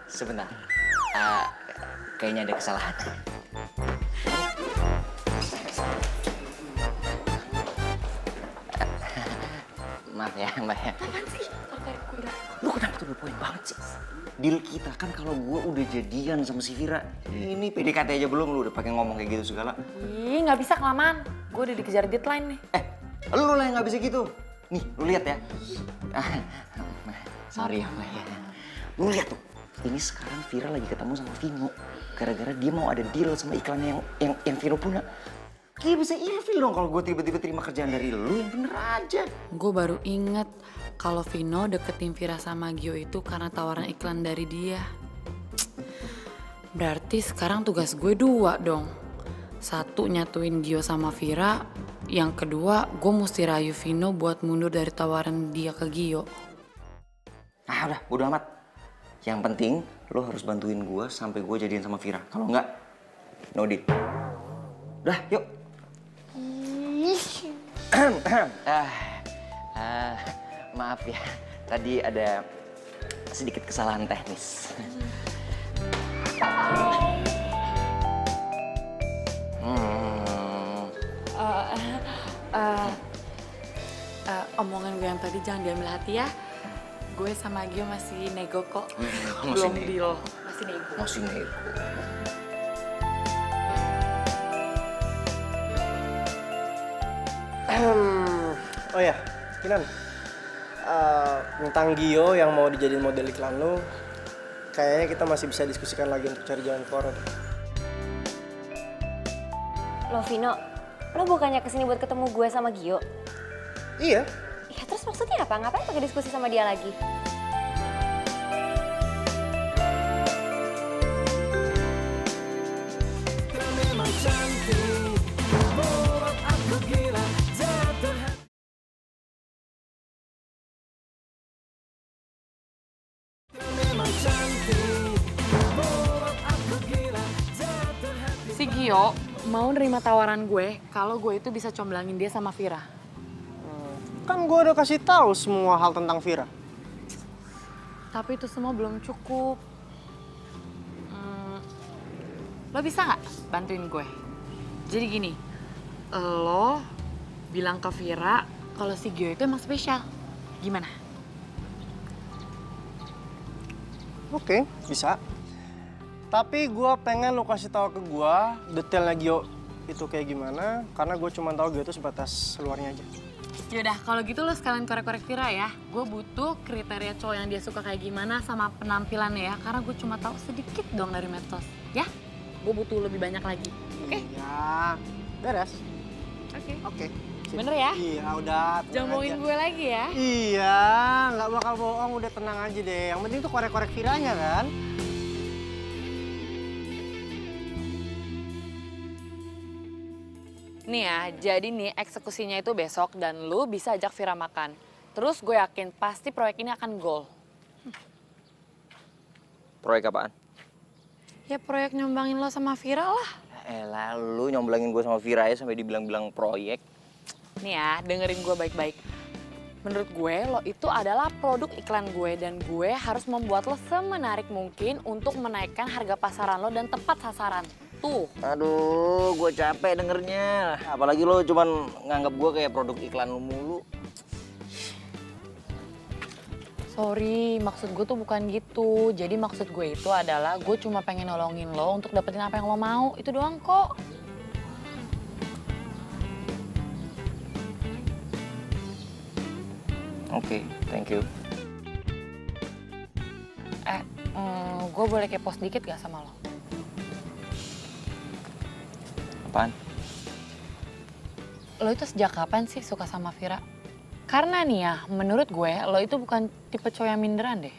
Sebentar. Kayaknya ada kesalahan. Maaf ya, Mbak ya. Apaan sih? Tarik gue dah. Lu kenapa tuh poin banget sih? Deal kita kan kalau gue udah jadian sama si Vira. Ini PDKT aja belum, lu udah pakai ngomong kayak gitu segala. Ih, nggak bisa kelamaan. Gue udah dikejar deadline nih. Lu lah yang nggak bisa gitu. Nih, lu lihat ya. Sorry ya, Mbak ya. Lu lihat tuh. Ini sekarang Vira lagi ketemu sama Vino. Gara-gara dia mau ada deal sama iklan yang Vino punya. Kayak bisa ilfil dong kalau gue tiba-tiba terima kerjaan dari lu, yang bener aja. Gue baru inget kalau Vino deketin Vira sama Gio itu karena tawaran iklan dari dia. Berarti sekarang tugas gue 2 dong. 1 nyatuin Gio sama Vira. Yang kedua, gue mesti rayu Vino buat mundur dari tawaran dia ke Gio. Ah udah, bodo amat. Yang penting lo harus bantuin gue sampai gue jadian sama Vira. Kalau enggak, no deal. Udah, yuk. Maaf ya, tadi ada sedikit kesalahan teknis. Omongan gue yang tadi jangan diambil hati ya. Gue sama Gio masih nego kok. Masih Belum nego. deal. Masih nego. Masih nego. Oh ya, Kinan. Tentang Gio yang mau dijadiin model iklan lu, kayaknya kita masih bisa diskusikan lagi untuk cari jalan keluar. Lo Vino, lo bukannya kesini buat ketemu gue sama Gio? Iya. Ya terus maksudnya apa? Ngapain pakai diskusi sama dia lagi? Si Gio mau nerima tawaran gue kalau gue itu bisa comblangin dia sama Vira. Kan gue udah kasih tahu semua hal tentang Vira. Tapi itu semua belum cukup. Lo bisa nggak bantuin gue? Jadi gini, lo bilang ke Vira kalau si Gio itu emang spesial. Gimana? Oke, bisa. Tapi gue pengen lo kasih tahu ke gue detailnya Gio itu kayak gimana, karena gue cuma tahu Gio itu sebatas luarnya aja. Yaudah, kalau gitu lo sekalian korek-korek Vira ya. Gue butuh kriteria cowok yang dia suka kayak gimana sama penampilannya ya. Karena gue cuma tahu sedikit dong dari medsos. Ya? Gue butuh lebih banyak lagi. Oke? Iya, beres. Oke. Oke. sip. Bener ya? Iya, udah. Jangan bohongin gue lagi ya. Iya, nggak bakal bohong, udah tenang aja deh. Yang penting tuh korek-korek Viranya kan. Nih ya, jadi nih eksekusinya itu besok dan lu bisa ajak Vira makan. Terus gue yakin pasti proyek ini akan goal. Proyek apaan? Ya proyek nyombangin lo sama Vira lah. Elah, lu nyomblangin gue sama Vira ya sampai dibilang-bilang proyek. Nih ya, dengerin gue baik-baik. Menurut gue, lo itu adalah produk iklan gue dan gue harus membuat lo semenarik mungkin untuk menaikkan harga pasaran lo dan tepat sasaran. Tuh. Aduh, gue capek dengernya. Apalagi lo cuman nganggap gue kayak produk iklan lu mulu. Sorry, maksud gue tuh bukan gitu. Jadi maksud gue itu adalah gue cuma pengen nolongin lo untuk dapetin apa yang lo mau. Itu doang kok. Oke, thank you. Gue boleh kepo sedikit gak sama lo? Apaan? Lo itu sejak kapan sih suka sama Vira? Karena nih ya, menurut gue lo itu bukan tipe cowok yang minderan deh.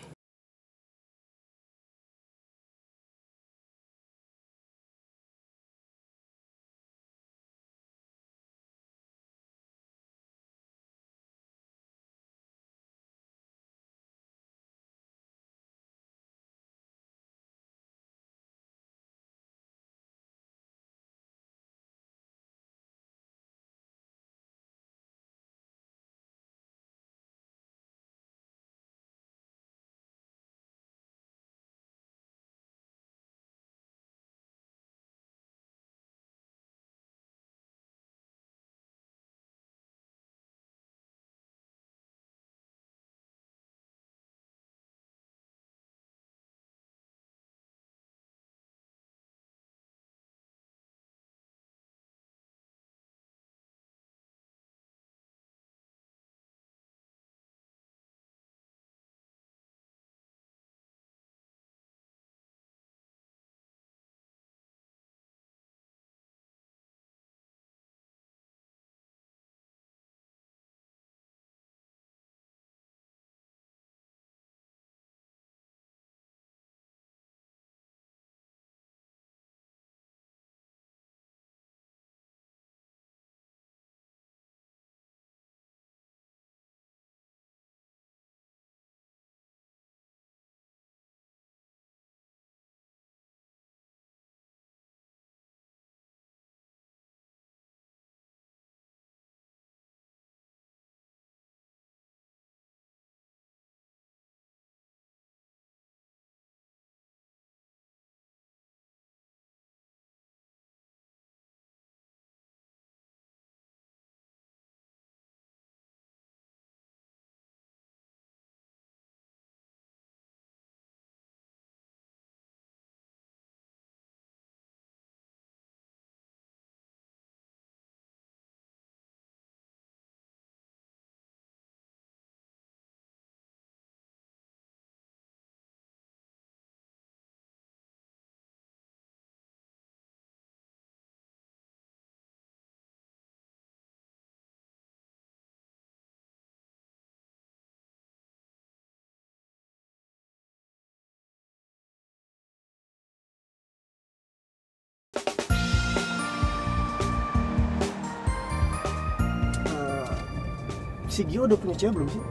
si Gio udah punya cewek belum sih?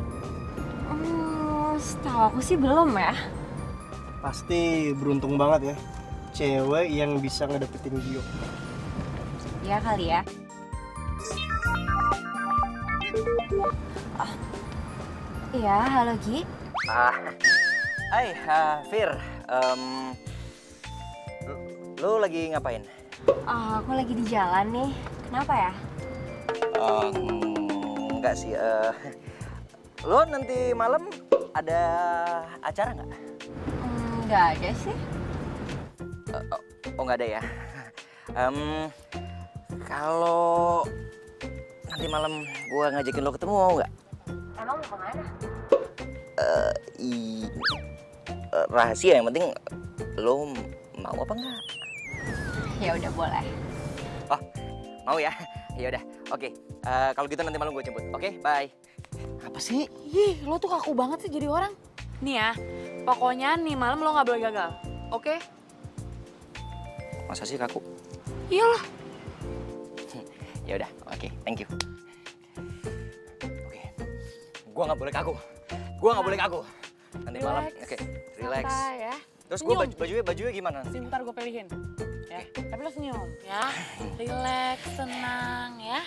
Setahu aku sih belum ya. Pasti beruntung banget ya. Cewek yang bisa ngedapetin Gio. Ya kali ya. Iya, halo Gi. Hai, Fir. Lu lagi ngapain? Aku lagi di jalan nih. Kenapa ya? Enggak sih. Lo nanti malam ada acara nggak? Nggak ada sih. Oh, nggak ada ya. Kalau nanti malam gua ngajakin lo ketemu mau nggak? Emang mau kemana? Rahasia, yang penting lo mau apa enggak? Ya udah boleh. Oh, mau ya? Ya udah. Oke. Kalau gitu nanti malam gue jemput. Oke, bye. Apa sih? Ih, lo tuh kaku banget sih jadi orang. Nih ya, pokoknya nih malam lo nggak boleh gagal, oke? Masa sih kaku? Iyalah. Ya udah, oke, thank you. Oke. Gua nggak boleh kaku. Gua nggak boleh kaku. Nanti malam, oke, relax. Santai ya. Terus gua Senyum. bajunya gimana? Sebentar gue pilihin. Ya, tapi lo senyum ya. Relax, tenang ya.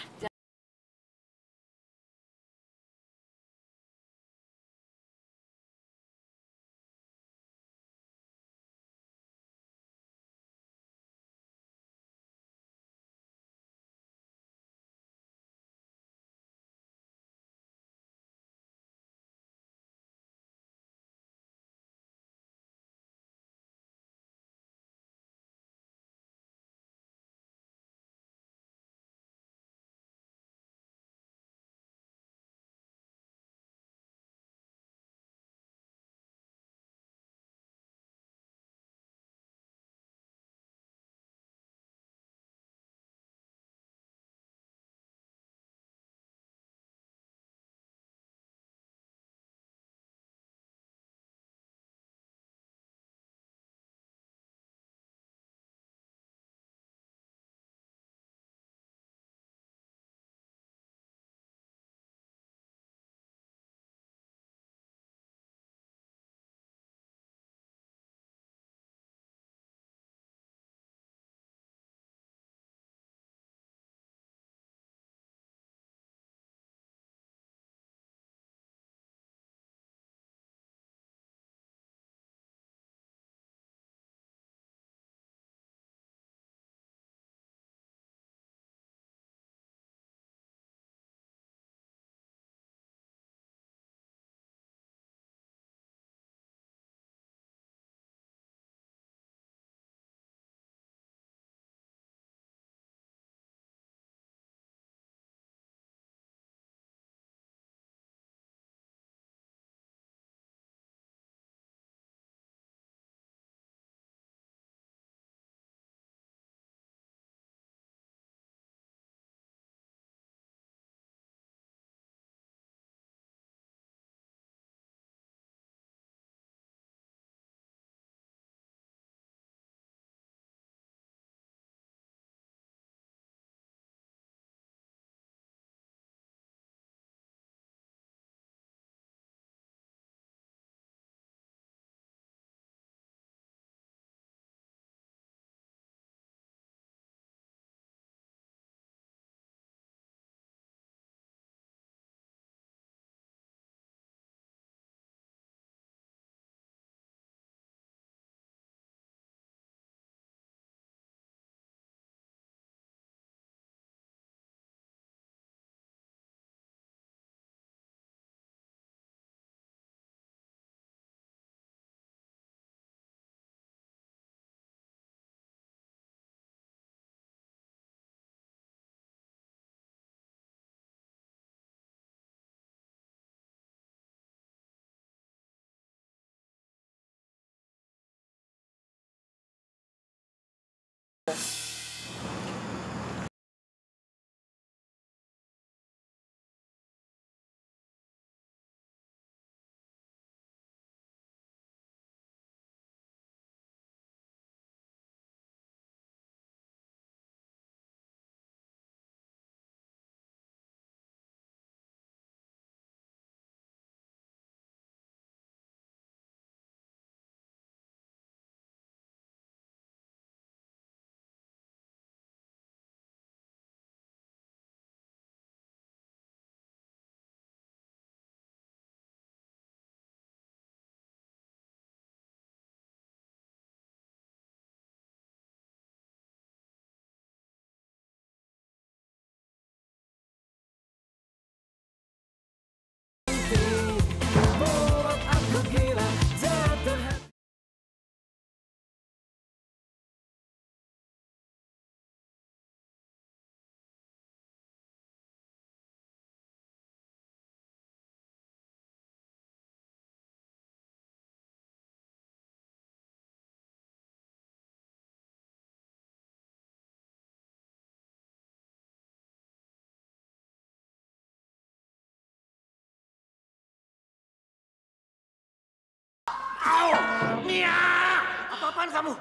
Apaan kamu?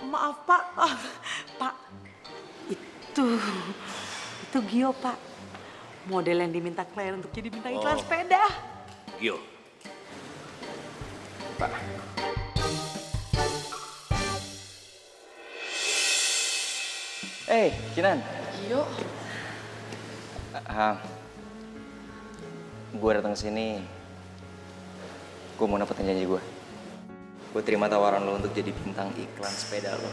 Maaf Pak, Pak, itu Gio Pak, model yang diminta klien untuk jadi bintang iklan sepeda. Gio. Pak. Kinan. Gio. Gue datang ke sini, gue mau dapetin janji gue. Gue terima tawaran lo untuk jadi bintang iklan sepeda lo.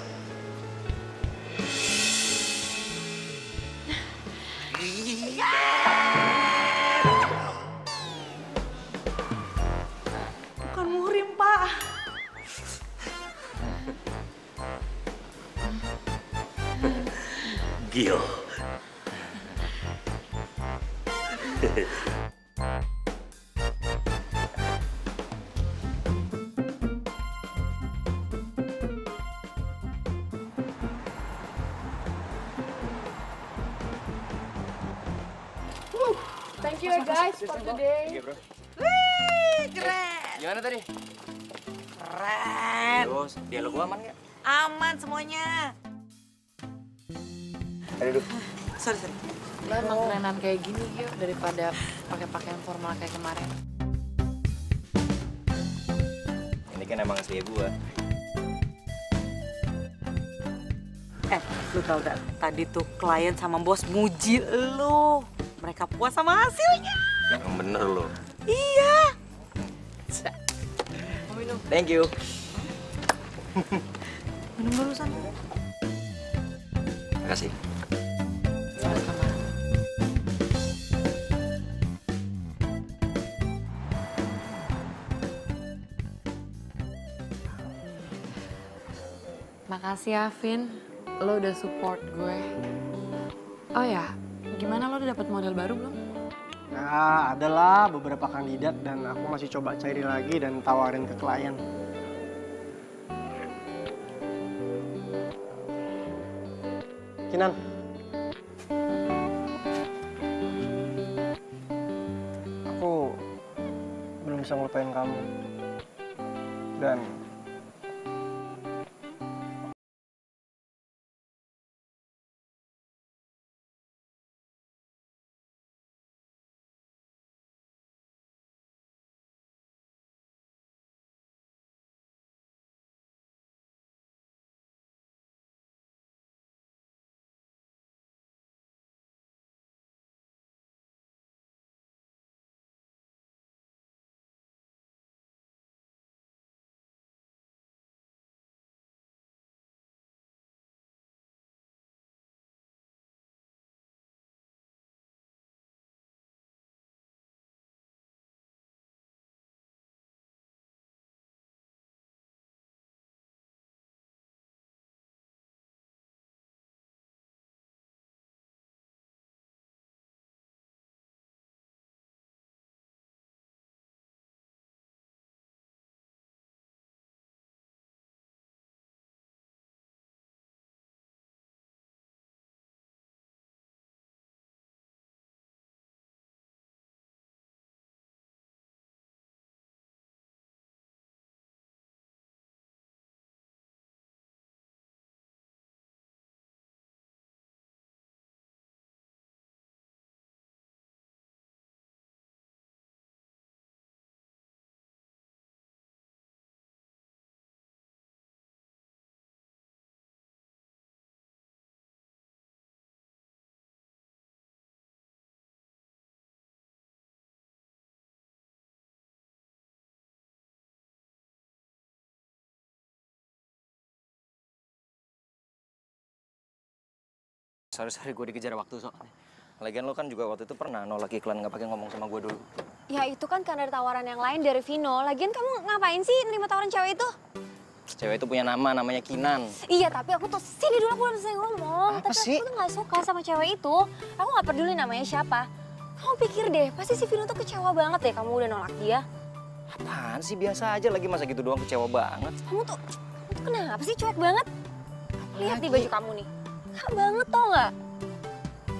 Bukan muhrim Pak. Gio. Thank you guys for today. Wih, keren. Gimana tadi? Keren. Terus, dialog gue aman gak? Aman semuanya. Aduh. Sorry. Lo emang kerenan kayak gini Gio daripada pakai pakaian formal kayak kemarin. Ini kan emang asli gue. Lu tau gak, tadi tuh klien sama bos muji lu. Mereka puas sama hasilnya. Yang bener lo. Iya. Thank you. Minum dulu sana. Makasih. Sama-sama. Makasih ya, Vin. Lo udah support gue. Oh ya, gimana lo udah dapet model baru belum? Ya, adalah beberapa kandidat dan aku masih coba cari lagi dan tawarin ke klien. Kinan. Aku belum bisa ngelupain kamu. Dan Sorry, gue dikejar waktu soalnya. Lagian lo kan juga waktu itu pernah nolak iklan nggak pakai ngomong sama gue dulu. Ya itu kan karena ada tawaran yang lain dari Vino. Lagian kamu ngapain sih nerima tawaran cewek itu? Cewek itu punya nama, namanya Kinan. Iya, tapi aku tuh sini dulu aku udah selesai ngomong. Apa Tapi sih? aku tuh gak suka sama cewek itu. Aku gak peduli namanya siapa. Kamu pikir deh, pasti si Vino tuh kecewa banget deh kamu udah nolak dia. Apaan sih, biasa aja lagi, masa gitu doang kecewa banget. Kamu tuh kenapa sih cuek banget? Lihat di baju kamu nih. Kak banget tau gak?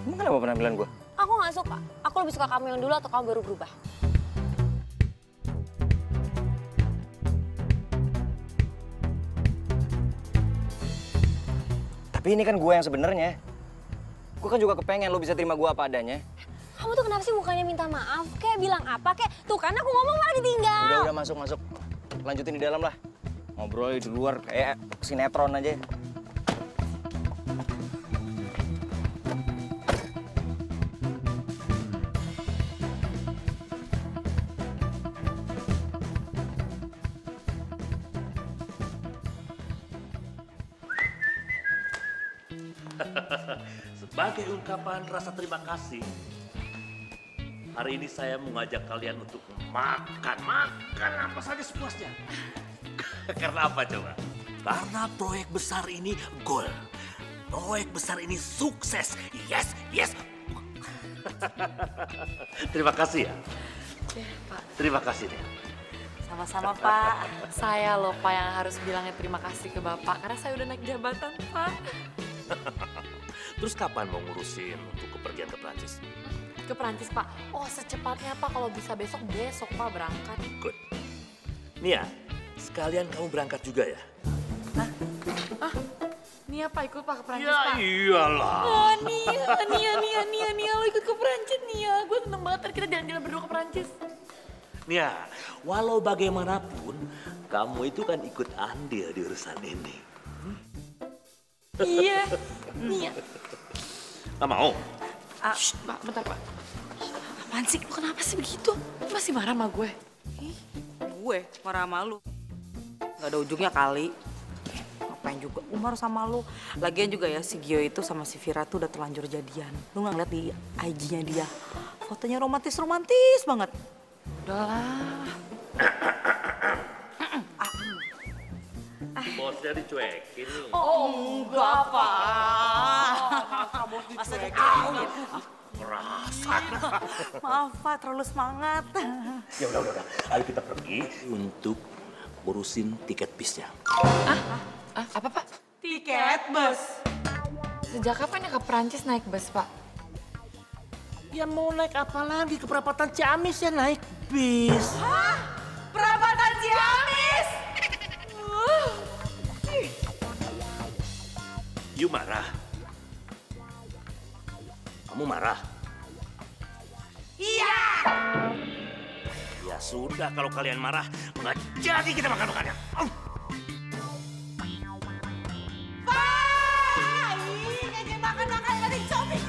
Emang kenapa penampilan gue? Aku gak suka. Aku lebih suka kamu yang dulu atau kamu baru berubah. Tapi ini kan gue yang sebenarnya. Gue kan juga kepengen lo bisa terima gue apa adanya. Kamu tuh kenapa sih bukannya minta maaf? Kayak bilang apa? Kayak tuh kan aku ngomong malah ditinggal. Udah masuk. Lanjutin di dalam lah. Ngobrol di luar kayak sinetron aja. Sebagai ungkapan rasa terima kasih, hari ini saya mengajak kalian untuk makan apa saja sepuasnya. Karena apa coba? Karena proyek besar ini goal. Proyek besar ini sukses. Yes. Terima kasih ya. Pak. Terima kasih nih. Sama-sama, Pak. Saya loh Pak yang harus bilangnya terima kasih ke Bapak karena saya udah naik jabatan, Pak. Terus kapan mau ngurusin untuk kepergian ke Prancis? Ke Prancis, Pak. Oh, secepatnya Pak, kalau bisa besok Pak berangkat. Good. Nia, sekalian kamu berangkat juga ya? Nia Pak ikut Pak ke Prancis, Ya Pak. iyalah. Oh, Nia, lo ikut ke Prancis, Nia. Gue seneng banget, ntar kita jalan-jalan berdua ke Prancis. Nia, walau bagaimanapun, kamu itu kan ikut andil di urusan ini. Iya, Nia. Gak mau? Shh, Pak, bentar, Pak. Apaan sih? Lo kenapa sih begitu? Lo masih marah sama gue? Gue marah sama lu. Gak ada ujungnya kali. Ngapain juga Umar sama lu. Lagian juga ya si Gio itu sama si Vira tuh udah terlanjur jadian. Lu gak ngeliat di IG-nya dia. Fotonya romantis banget. Udahlah. Bosnya dicuekin nih. Oh enggak, Pak. Masa dicuekin? Merasa. Maaf, Pak. Terlalu semangat. Ya udah. Ayo kita pergi untuk urusin tiket bisnya. Apa, Pak? Tiket bus. Sejak kapan ya ke Prancis naik bus, Pak? Ya mau naik apa lagi? Ke perapatan Ciamis ya naik bis. Hah? Perapatan Ciamis? You marah? Kamu marah? Iya. Ya sudah, kalau kalian marah, nggak jadi kita makan-makannya. Pak! Ih, ngajak makan-makan nggak dicopik.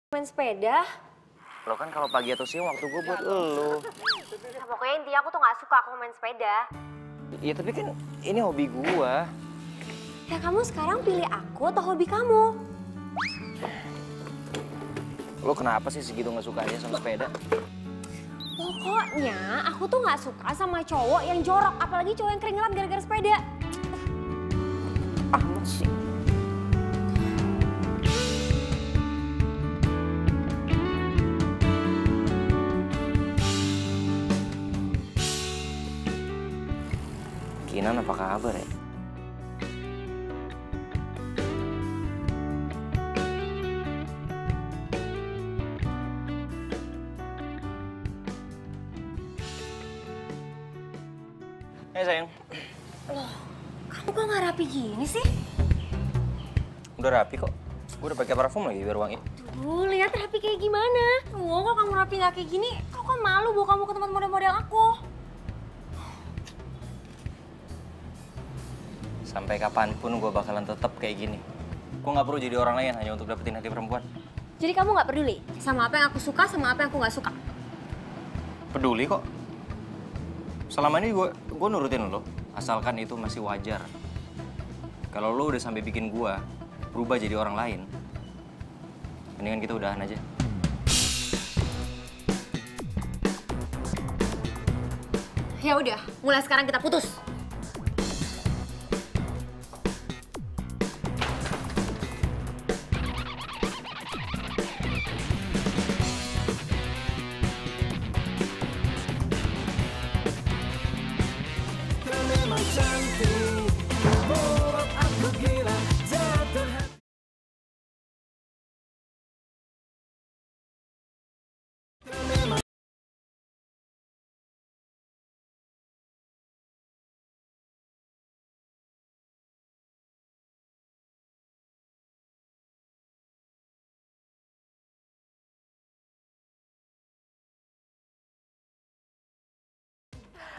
Main sepeda? Lo kan kalau pagi atau siang waktu gue buat lo. Nah, pokoknya intinya aku tuh gak suka aku main sepeda. Iya tapi kan ini hobi gue. Ya kamu sekarang pilih aku atau hobi kamu? Lo kenapa sih segitu gak sukanya sama sepeda? Pokoknya aku tuh gak suka sama cowok yang jorok, apalagi cowok yang keringetan gara-gara sepeda. Amat sih. Kinan apa kabar ya? Sayang. Loh, kamu kok gak rapi gini sih? Udah rapi kok. Gue udah pakai parfum lagi biar wangi. Lihat rapi kayak gimana? Kalau kamu rapi nggak kayak gini, aku kan malu bawa kamu ke tempat model-model aku. Sampai kapanpun gue bakalan tetap kayak gini. Gue nggak perlu jadi orang lain hanya untuk dapetin hati perempuan. Jadi kamu nggak peduli sama apa yang aku suka, sama apa yang aku nggak suka? Peduli kok. Selama ini gue nurutin lo, asalkan itu masih wajar. Kalau lo udah sampai bikin gue berubah jadi orang lain, mendingan kita udahan aja. Ya udah, mulai sekarang kita putus.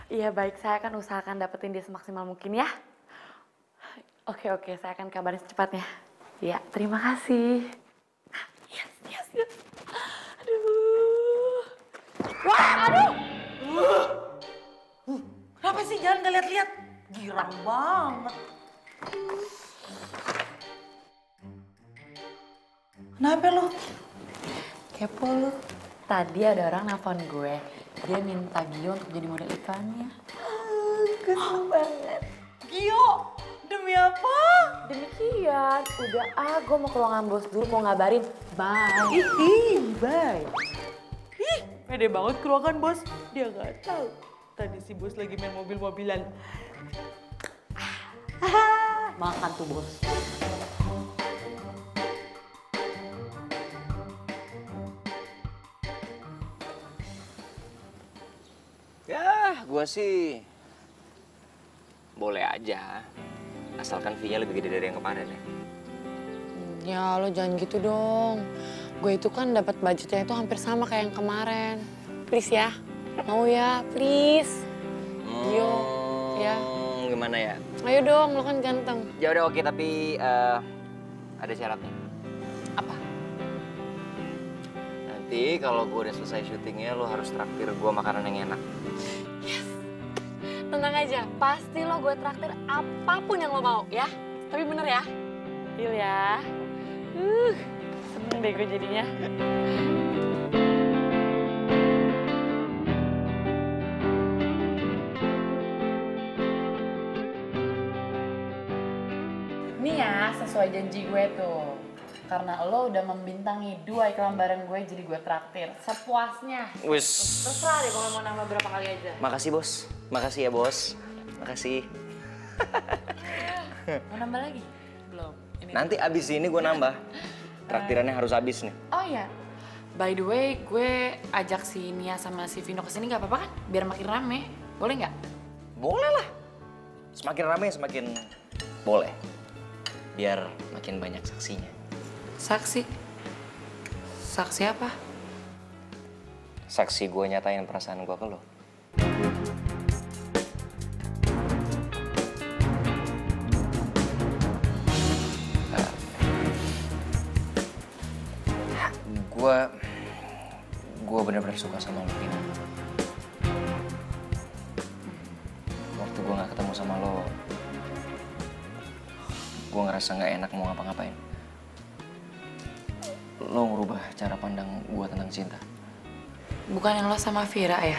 Iya baik, saya akan usahakan dapetin dia semaksimal mungkin ya. Oke, saya akan kabarin secepatnya. Ya, terima kasih. Yes. Aduh. Wah, aduh! Kenapa sih? Jangan nggak lihat-lihat. Girang banget. Kenapa lu? Kepo lu. Tadi ada orang nelfon gue. Dia minta Gio untuk jadi model iklannya. Gue seneng banget. Gio, demi apa? Demikian, udah gue mau ke ruangan bos dulu mau ngabarin. Bye. Bye. Ih, pede banget ke ruangan bos. Dia nggak tahu. Tadi si bos lagi main mobil-mobilan. Makan tuh bos. Ya, gue sih boleh aja. Asalkan fee-nya lebih gede dari yang kemarin ya. Ya lo jangan gitu dong. Gue itu kan dapat budgetnya itu hampir sama kayak yang kemarin. Please ya, mau ya, please. Gio, ya. Gimana ya? Ayo dong, lo kan ganteng. Ya udah oke, tapi ada syaratnya. Apa? Nanti kalau gue udah selesai syutingnya, lo harus traktir gue makanan yang enak. Yes. Tenang aja, pasti lo gue traktir apapun yang lo mau ya. Tapi bener ya, deal ya. Seneng deh gue jadinya. Nih ya, sesuai janji gue tuh. Karena lo udah membintangi 2 iklan bareng gue, jadi gue traktir sepuasnya. Wis. Terserah deh kalau mau nambah berapa kali aja. Makasih bos, makasih ya bos, makasih. Mau nambah lagi? Belum. Ini Nanti abis ini gue nambah. Traktirannya harus habis nih. Oh iya, by the way gue ajak si Nia sama si Vino kesini nggak apa-apa kan? Biar makin rame, boleh nggak? Boleh lah. Semakin rame semakin boleh. Biar makin banyak saksinya. Saksi? Saksi apa? Saksi gue nyatain perasaan gue ke lo. Gue bener-bener suka sama lo, Vino. Waktu gue gak ketemu sama lo, gue ngerasa gak enak mau ngapa-ngapain. Lo ngerubah cara pandang gue tentang cinta. Bukan yang lo sama Vira ya?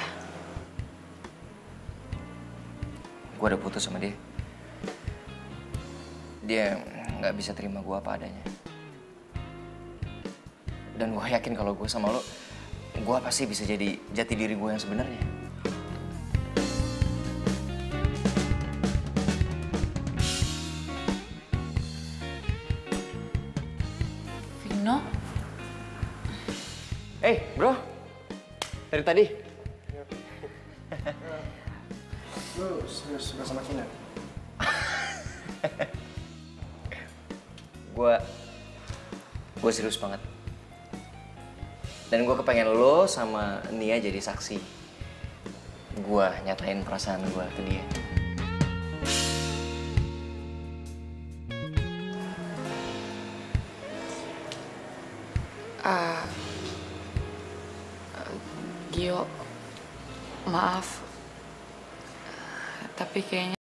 Gue udah putus sama dia. Dia gak bisa terima gue apa adanya. Dan gue yakin kalau gue sama lo, gue pasti bisa jadi jati diri gue yang sebenarnya. Vino? Bro, dari tadi. Lu serius suka sama Kinar? Gue serius banget. Dan gue kepengen lo sama Nia jadi saksi. Gue nyatain perasaan gue ke dia. Gio, maaf. Tapi kayaknya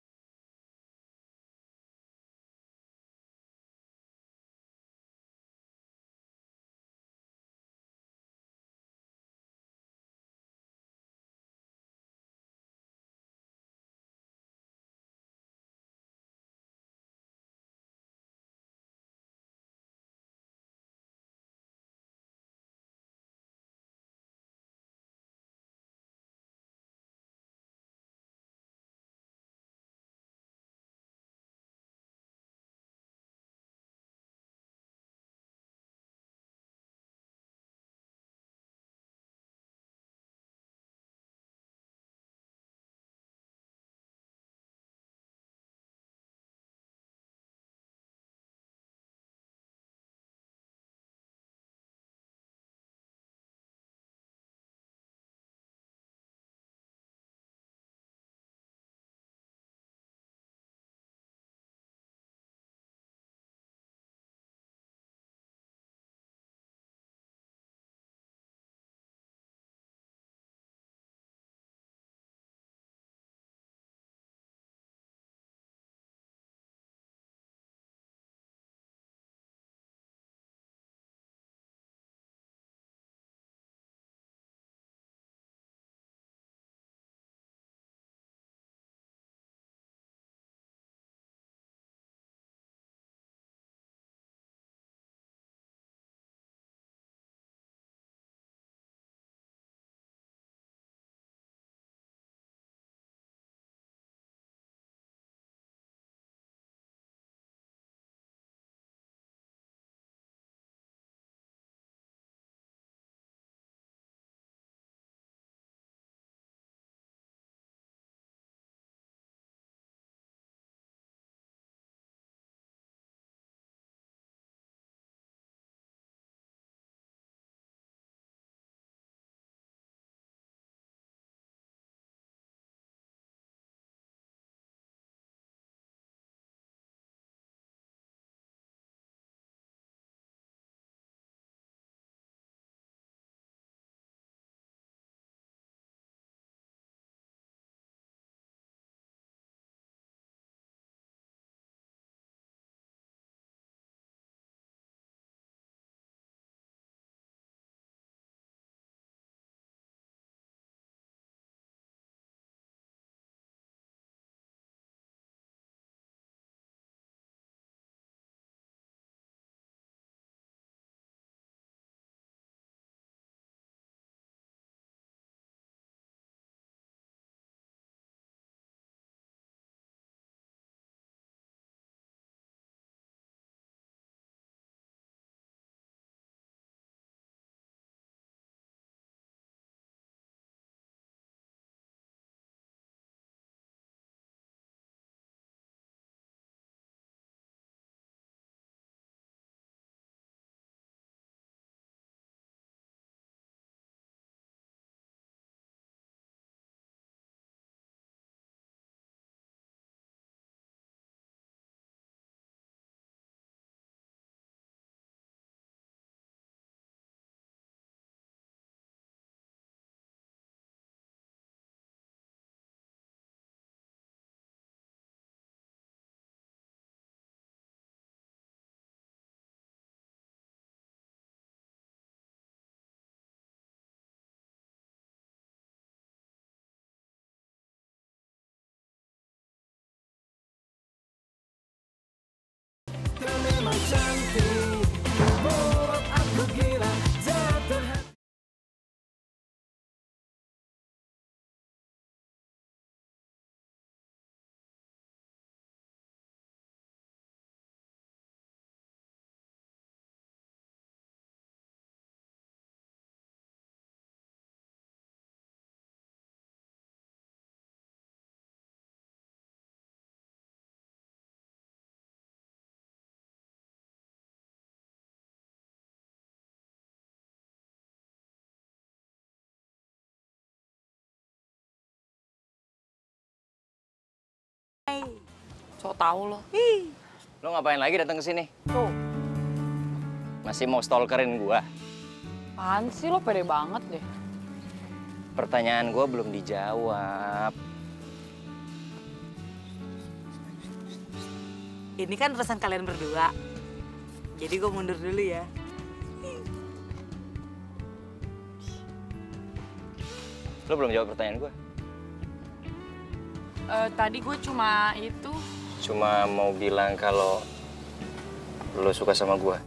So tau lo. Lo ngapain lagi datang ke sini? Tuh. Masih mau stalkerin gua? Apaan sih lo pede banget deh. Pertanyaan gua belum dijawab. Ini kan urusan kalian berdua. Jadi gue mundur dulu ya. Lo belum jawab pertanyaan gua. Tadi gue cuma itu. Cuma mau bilang kalau lo suka sama gua.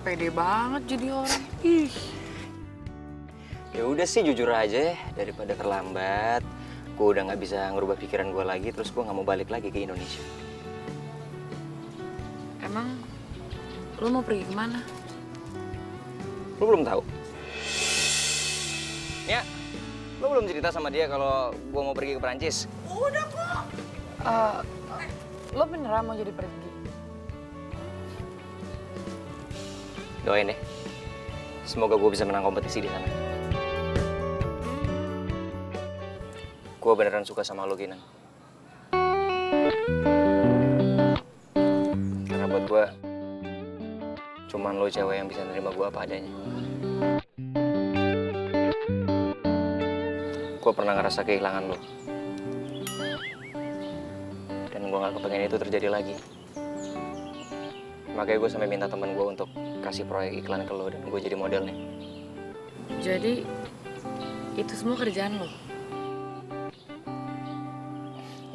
Pede banget jadi orang. Ya udah sih jujur aja ya, daripada terlambat. Gue udah nggak bisa ngerubah pikiran gue lagi, terus gue nggak mau balik lagi ke Indonesia. Emang lo mau pergi kemana? Lo belum tahu? Ya, lo belum cerita sama dia kalau gue mau pergi ke Perancis? Lo beneran mau jadi pergi? Doain deh. Semoga gue bisa menang kompetisi di sana. Gue beneran suka sama lo, Kinan. Karena buat gue, cuman lo cewek yang bisa nerima gue apa adanya. Gue pernah ngerasa kehilangan lo. Dan gue gak kepengen itu terjadi lagi. Makanya gue sampai minta temen gue untuk kasih proyek iklan ke lo dan gue jadi modelnya. Jadi itu semua kerjaan lo?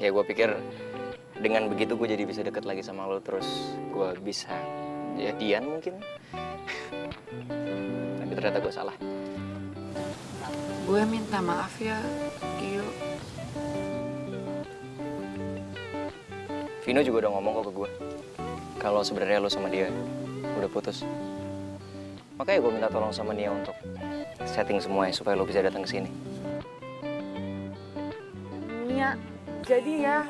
Ya gue pikir dengan begitu gue jadi bisa deket lagi sama lo, terus gue bisa jadian mungkin. Tapi ternyata gue salah. Gue minta maaf ya, Gio. Vino juga udah ngomong kok ke gue kalau sebenarnya lo sama dia udah putus. Makanya gue minta tolong sama dia untuk setting semuanya supaya lo bisa datang ke sini. Nia, jadi ya.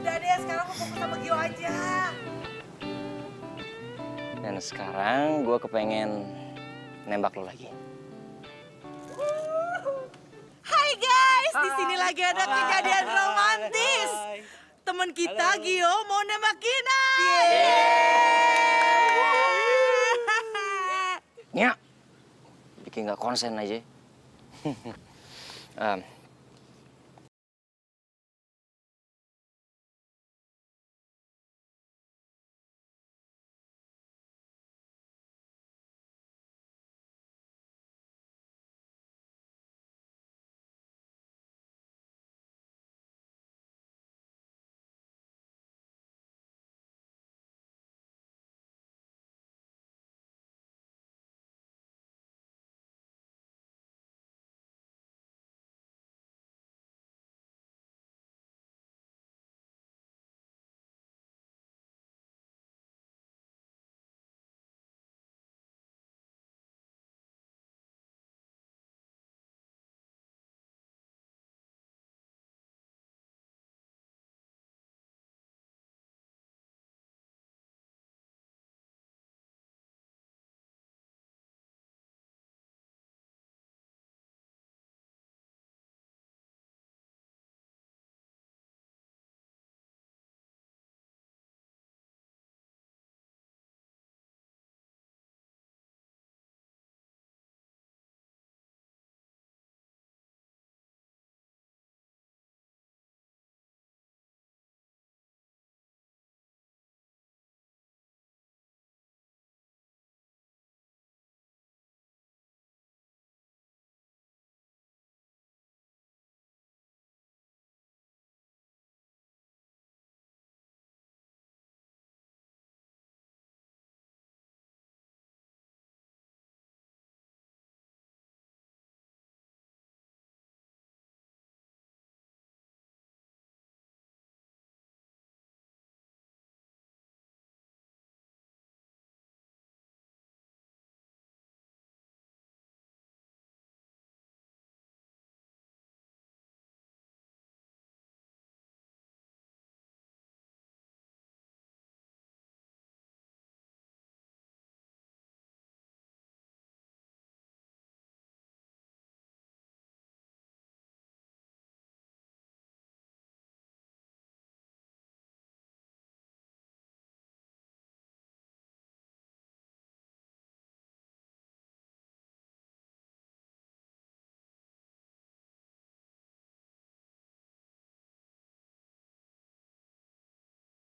Udah deh, sekarang gue fokus sama Gio aja. Dan sekarang gue kepengen nembak lo lagi. Hai guys, di sini lagi ada kejadian romantis. Temen kita Gio mau nembak Kinan. Nya, bikin gak konsen aja.